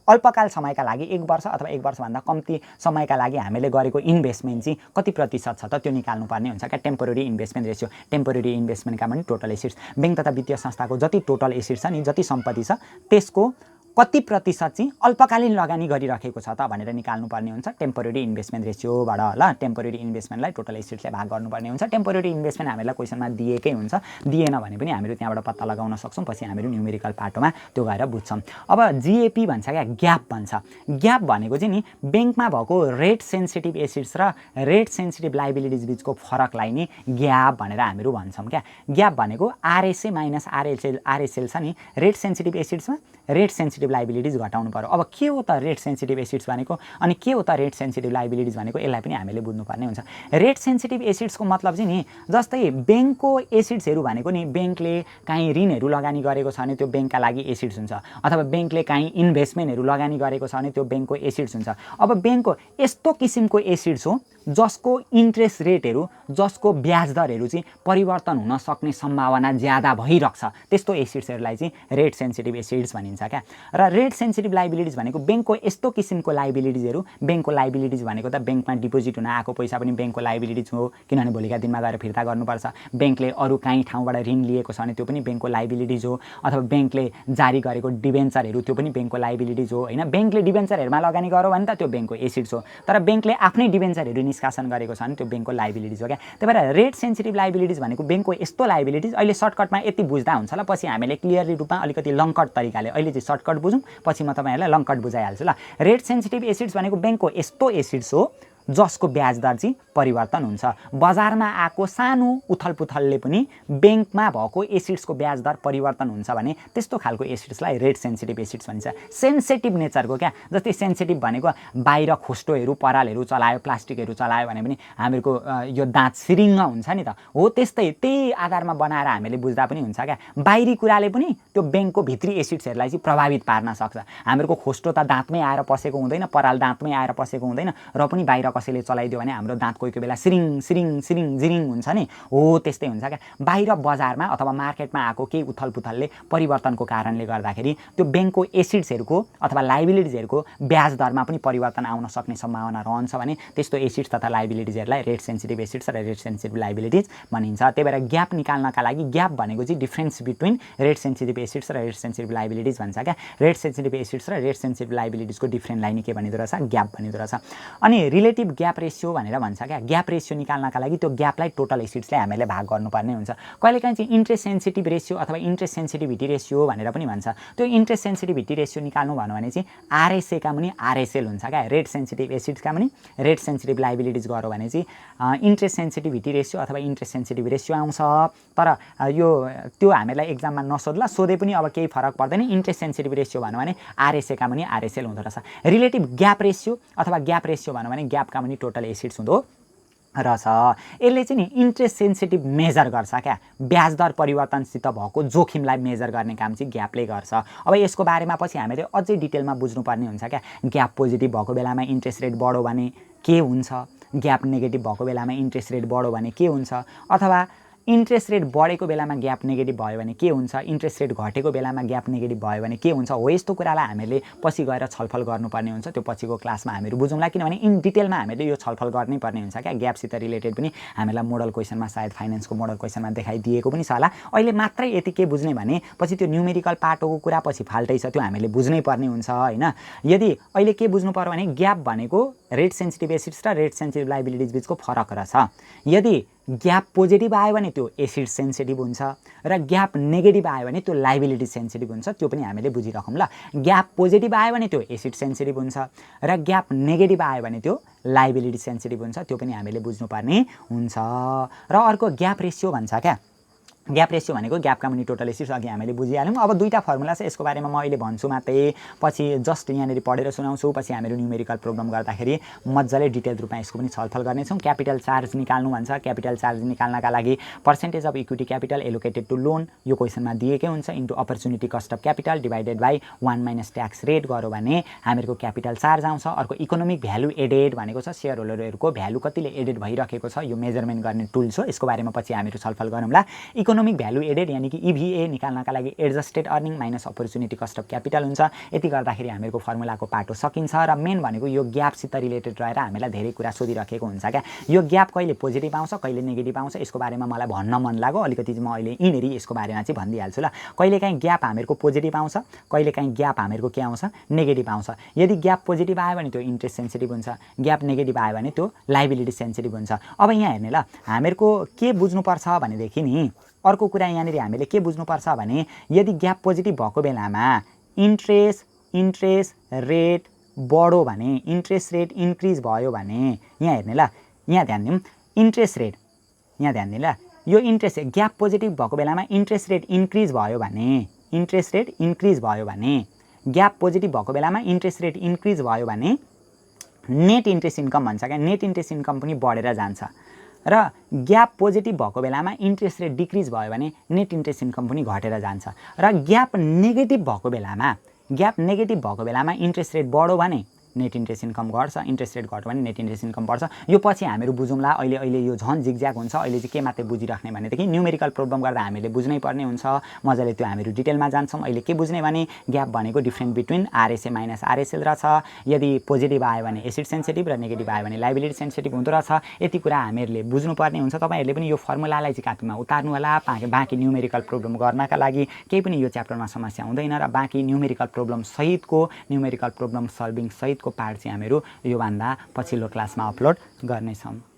A: अल्पकाल समयका लागि 1 वर्ष अथवा 1 वर्षभन्दा कम्ती समयका लागि हामीले गरेको इन्भेस्टमेन्ट चाहिँ कति प्रतिशत छ त त्यो निकाल्नुपर्ने हुन्छ क्या। टेम्पोररी इन्भेस्टमेन्ट रेसियो, टेम्पोररी इन्भेस्टमेन्टका पनि टोटल एसेट्स, बैंक तथा वित्तीय संस्थाको जति टोटल एसेट्स छ नि, जति सम्पत्ति छ त्यसको कति प्रतिशत चाहिँ अल्पकालीन लगानी गरिराखेको छ त भनेर निकाल्नुपर्ने हुन्छ टेम्पोररी इन्भेस्टमेन्ट रेसियोबाट ल। टेम्पोररी इन्भेस्टमेन्टलाई टोटल एसेट्सले भाग गर्नुपर्ने हुन्छ। टेम्पोररी इन्भेस्टमेन्ट हामीलाई क्वेसनमा दिएकै हुन्छ, दिएन भने पनि हामीहरू त्यहाँबाट पत्ता लगाउन सक्छौँ। पछि हामीहरू न्युमेरिकल पाटोमा त्यो गएर बुझ्छौँ। अब जिएपी भन्छ क्या, ग्याप भन्छ। ग्याप भनेको चाहिँ नि ब्याङ्कमा भएको रेट सेन्सिटिभ एसेट्स र रेट सेन्सिटिभ लाइबिलिटिज बिचको फरकलाई नि ग्याप भनेर हामीहरू भन्छौँ क्या। ग्याप भनेको आरएसए माइनस आरएसएल छ नि, रेट सेन्सिटिभ एसेट्समा रेट सेन्सिटिभ लाइबिलिटिज घटाउनु पर्यो। अब के हो त रेट सेन्सिटिभ एसेट्स भनेको अनि के हो त रेट सेन्सिटिभ लाइबिलिटिज भनेको, यसलाई पनि हामीले बुझ्नुपर्ने हुन्छ। रेट सेन्सिटिभ एसेट्सको मतलब चाहिँ नि जस्तै ब्याङ्कको एसेट्सहरू भनेको नि ब्याङ्कले काहीँ ऋणहरू लगानी गरेको छ भने त्यो ब्याङ्कका लागि एसेट्स हुन्छ, अथवा ब्याङ्कले काहीँ इन्भेस्टमेन्टहरू लगानी गरेको छ भने त्यो ब्याङ्कको एसेट्स हुन्छ। अब ब्याङ्कको यस्तो किसिमको एसेट्स हो जसको इन्ट्रेस्ट रेटहरू, जसको ब्याज दरहरू चाहिँ परिवर्तन हुन सक्ने सम्भावना ज्यादा भइरहेको छ, त्यस्तो एसेट्सहरूलाई चाहिँ रेट सेन्सिटिभ एसेट्स भनिन्छ क्या। र रेट सेन्सिटिभ लाइबिलिटिज भनेको ब्याङ्कको यस्तो किसिमको लाइबिलिटिजहरू, ब्याङ्कको लाइबिलिटिज भनेको त ब्याङ्कमा डिपोजिट हुन आएको पैसा पनि ब्याङ्कको लाइबिलिटिज हो, किनभने भोलिका दिनमा गएर फिर्ता गर्नुपर्छ। ब्याङ्कले अरू काहीँ ठाउँबाट ऋण लिएको छ भने त्यो पनि ब्याङ्कको लाइबिलिटिज हो, अथवा ब्याङ्कले जारी गरेको डिबेन्चरहरू त्यो पनि ब्याङ्कको लाइबिलिटिज हो होइन। ब्याङ्कले डिबेन्चरहरूमा लगानी गर्यो भने त त्यो ब्याङ्कको एसेट्स हो, तर ब्याङ्कले आफ्नै डिबेन्चरहरू निष्कासन गरेको छ भने त्यो ब्याङ्कको लाइबिलिटिज हो क्या। त्यही भएर रेट सेन्सिटिभ लाइबिलिटिज भनेको ब्याङ्कको यस्तो लाइबिलिटिज। अहिले सर्टकटमा यति बुझ्दा हुन्छ ल, पछि हामीले क्लियरली रूपमा अलिकति लङकट तरिकाले, अहिले चाहिँ सर्टकट बुझौँ, पछि म तपाईँहरूलाई लङकट बुझाइहाल्छु ल। रेट सेन्सिटिभ एसेट्स भनेको ब्याङ्कको यस्तो एसेट्स हो जसको ब्याज दर चाहिँ परिवर्तन हुन्छ। बजारमा आएको सानो उथलपुथलले पनि ब्याङ्कमा भएको एसेट्सको ब्याज दर परिवर्तन हुन्छ भने त्यस्तो खालको एसेट्सलाई रेट सेन्सिटिभ एसेट्स भन्छ। सेन्सिटिभ नेचरको क्या, जस्तै सेन्सिटिभ भनेको बाहिर खोस्टोहरू परालहरू चलायो, प्लास्टिकहरू चलायो भने पनि हामीहरूको यो दाँत सिरिङ्ग हुन्छ नि त, हो त्यस्तै त्यही आधारमा बनाएर हामीले बुझ्दा पनि हुन्छ क्या। बाहिरी कुराले पनि त्यो ब्याङ्कको भित्री एसेट्सहरूलाई चाहिँ प्रभावित पार्न सक्छ। हामीहरूको खोस्टो त दाँतमै आएर पसेको हुँदैन, पराल दाँतमै आएर पसेको हुँदैन, र पनि बाहिर कसैले चलाइदियो भने हाम्रो दाँत कोही कोही बेला सिरिङ सिरिङ सिरिङ जिरिङ हुन्छ नि, हो त्यस्तै हुन्छ क्या। बाहिर बजारमा अथवा मार्केटमा आएको केही उथलपुथलले परिवर्तनको कारणले गर्दाखेरि त्यो ब्याङ्कको एसेट्सहरूको अथवा लाइबिलिटिजहरूको ब्याज दरमा पनि परिवर्तन आउन सक्ने सम्भावना रहन्छ भने त्यस्तो एसेट्स तथा लाइबिलिटिजहरूलाई रेट सेन्सिटिभ एसेट्स र रेट सेन्सिटिभ लाइबिलिटिज भनिन्छ। त्यही भएर ग्याप निकाल्नका लागि ग्याप भनेको चाहिँ difference between rate sensitive assets र रेट सेन्सिटिभ लाइबिलिटिज भन्छ क्या। रेट सेन्सिटिभ एसेट्स र रेट सेन्सिटिभ लाइबिलिटिजको डिफ्रेन्ट लाइन के भनिदो रहेछ, ग्याप भनिदो रहेछ। अनि रिलेटिभ रिलेटिभ ग्याप रेसियो भनेर भन्छ क्या। ग्याप रेसियो निकाल्नका लागि त्यो ग्यापलाई टोटल एसिड्सले हामीले भाग गर्नुपर्ने हुन्छ। कहिलेकाहीँ चाहिँ इन्ट्रेस्ट सेन्सिटिभ रेसियो अथवा इन्ट्रेस्ट सेन्सिटिभिटी रेसियो भनेर पनि भन्छ। त्यो इन्ट्रेस्ट सेन्सिटिभिटी रेसियो निकाल्नु भन्यो भने चाहिँ आरएसएका मुनि आरएसएल हुन्छ क्या। रेट सेन्सिटिभ एसिड्सका मुनि रेट सेन्सिटिभ लाइबिलिटिज गर्यो भने चाहिँ इन्ट्रेस्ट सेन्सिटिभिटी रेसियो अथवा इन्ट्रेस्ट सेन्सिटिभ रेसियो आउँछ। तर त्यो हामीलाई एक्जाममा नसोध्ला, सोधे पनि अब केही फरक पर्दैन। इन्ट्रेस्ट सेन्सिटिभ रेसियो भन्यो भने आरएसएका मुनि आरएसएल हुँदो रहेछ। रिलेटिभ ग्याप रेसियो अथवा ग्याप रेसियो भन्यो भने ग्यापका मुनि टोटल एसिड्स हुँदो रहेछ। यसले चाहिँ नि इन्ट्रेस्ट सेन्सिटिभ मेजर गर्छ क्या। ब्याज दर परिवर्तनसित भएको जोखिमलाई मेजर गर्ने काम चाहिँ ग्यापले गर्छ। अब यसको बारेमा पछि हामीले अझै डिटेलमा बुझ्नुपर्ने हुन्छ क्या। ग्याप पोजिटिभ भएको बेलामा इन्ट्रेस्ट रेट बढ्यो भने के हुन्छ, ग्याप नेगेटिभ भएको बेलामा इन्ट्रेस्ट रेट बढ्यो भने के हुन्छ, अथवा इन्ट्रेस्ट रेट बढेको बेलामा ग्याप नेगेटिभ भयो भने के हुन्छ, इन्ट्रेस्ट रेट घटेको बेलामा ग्याप नेगेटिभ भयो भने के हुन्छ। हो यस्तो कुरालाई हामीले पछि गएर छलफल गर्नुपर्ने हुन्छ। त्यो पछिको क्लासमा हामीहरू बुझौँला, किनभने इन डिटेलमा हामीले यो छलफल गर्नै पर्ने हुन्छ क्या। ग्यापसित रिलेटेड पनि हामीलाई मोडल क्वेसनमा सायद फाइनेन्सको मोडल क्वेसनमा देखाइदिएको पनि छ होला। अहिले मात्रै यति के बुझ्ने भने पछि त्यो न्युमेरिकल पार्टको कुरा पछि फाल्टै छ, त्यो हामीले बुझ्नै पर्ने हुन्छ होइन। यदि अहिले के बुझ्नु पर्यो भने ग्याप भनेको रेट सेन्सिटिभ एसिड्स र रेट सेन्सिटिभ लाइबिलिटिज बिचको फरक रहेछ। यदि ग्याप पोजिटिभ आयो भने त्यो एसिड सेन्सिटिभ हुन्छ र ग्याप नेगेटिभ आयो भने त्यो लाइबिलिटी सेन्सिटिभ हुन्छ। त्यो पनि हामीले बुझिराखौँ ल। ग्याप पोजिटिभ आयो भने त्यो एसिड सेन्सिटिभ हुन्छ र ग्याप नेगेटिभ आयो भने त्यो लाइबिलिटी सेन्सिटिभ हुन्छ। त्यो पनि हामीले बुझ्नुपर्ने हुन्छ। र अर्को ग्याप रेसियो भन्छ क्या। ग्याप रेसियो भनेको ग्यापका मुनि टोटल एसिड्स अघि हामीले बुझिहाल्यौँ। अब दुईवटा फर्मुला छ, यसको बारेमा म अहिले भन्छु मात्रै, पछि जस्ट यहाँनिर पढेर सुनाउँछु। पछि हामीहरू न्युमेरिकल प्रोग्राम गर्दाखेरि मजाले डिटेल रूपमा यसको पनि छलफल गर्नेछौँ। क्यापिटल चार्ज निकाल्नु भन्छ। क्यापिटल चार्ज निकाल्नका लागि percentage of equity capital allocated to loan यो क्वेसनमा दिएकै हुन्छ into opportunity cost of capital divided by 1 minus tax rate गर्यो भने हामीहरूको क्यापिटल चार्ज आउँछ। अर्को इकोनोमिक भ्यालु एडेड भनेको छ सेयर होल्डरहरूको भ्यालु कतिले एडेड भइरहेको छ, यो मेजरमेन्ट गर्ने टुल्स हो। यसको बारेमा पछि हामीहरू छलफल गरौँला। इकोनोमिक भ्यालु एडेड यानि कि इभिए निकाल्नका लागि adjusted earning minus opportunity cost of capital हुन्छ। यति गर्दाखेरि हामीहरूको फर्मुलाको पाटो सकिन्छ। र मेन भनेको यो ग्यापसित रिलेटेड रहेर हामीलाई धेरै कुरा सोधिराखेको हुन्छ क्या। यो ग्याप कहिले पोजिटिभ आउँछ कहिले नेगेटिभ आउँछ यसको बारेमा मलाई भन्न मन लाग्यो। अलिकति म अहिले यिनीहरू यसको बारेमा चाहिँ भनिदिइहाल्छु ल। कहिलेकाहीँ ग्याप हामीहरूको पोजिटिभ आउँछ, कहिलेकाहीँ ग्याप हामीहरूको के आउँछ नेगेटिभ आउँछ। यदि ग्याप पोजिटिभ आयो भने त्यो इन्ट्रेस्ट सेन्सिटिभ हुन्छ, ग्याप नेगेटिभ आयो भने त्यो लाइबिलिटी सेन्सिटिभ हुन्छ। अब यहाँ हेर्ने ल, हामीहरूको के बुझ्नुपर्छ भनेदेखि नि अर्को कुरा यहाँनिर हामीले के बुझ्नुपर्छ भने यदि ग्याप पोजिटिभ भएको बेलामा इन्ट्रेस्ट रेट बढ्यो भने, इन्ट्रेस्ट रेट इन्क्रिज भयो भने, यहाँ हेर्ने ल, यहाँ ध्यान दिउँ, इन्ट्रेस्ट रेट यहाँ ध्यान दिउँ ल, यो इन्ट्रेस्ट रेट ग्याप पोजिटिभ भएको बेलामा इन्ट्रेस्ट रेट इन्क्रिज भयो भने, इन्ट्रेस्ट रेट इन्क्रिज भयो भने, ग्याप पोजिटिभ भएको बेलामा इन्ट्रेस्ट रेट इन्क्रिज भयो भने नेट इन्ट्रेस्ट इन्कम भन्छ क्या। नेट इन्ट्रेस्ट इन्कम पनि बढेर जान्छ। र ग्याप पोजिटिभ भएको बेलामा इन्ट्रेस्ट रेट डिक्रिज भयो भने नेट इन्ट्रेस्ट इन्कम पनि घटेर जान्छ। र ग्याप नेगेटिभ भएको बेलामा इन्ट्रेस्ट रेट बढ्यो भने नेट इन्ट्रेस्ट इन्कम घट्छ, इन्ट्रेस्ट रेट घट्यो भने नेट इन्ट्रेस्ट इन्कम बढ्छ। यो पछि हामीहरू बुझौँला। अहिले यो झन् जिगज्याग हुन्छ। अहिले चाहिँ के मात्रै बुझिराख्ने भनेदेखि न्युमेरिकल प्रोब्लम गर्दा हामीले बुझ्नै पर्ने हुन्छ मजाले। त्यो हामीहरू डिटेलमा जान्छौँ। अहिले के बुझ्ने भने ग्याप भनेको different between RSA minus RSL रहेछ। यदि पोजिटिभ आयो भने एसिड सेन्सिटिभ र नेगेटिभ आयो भने लाइबिलिटी सेन्सिटिभ हुँदो रहेछ। यति कुरा हामीहरूले बुझ्नुपर्ने हुन्छ। तपाईँहरूले पनि यो फर्मुलालाई चाहिँ कापीमा उतार्नु होला। बाँकी न्युमेरिकल प्रोब्लम गर्नका लागि केही पनि यो च्याप्टरमा समस्या हुँदैन। र बाँकी न्युमेरिकल प्रोब्लम सल्भिङ सहितको पार्ट चाहिँ हामीहरू योभन्दा पछिल्लो क्लासमा अपलोड गर्नेछौँ।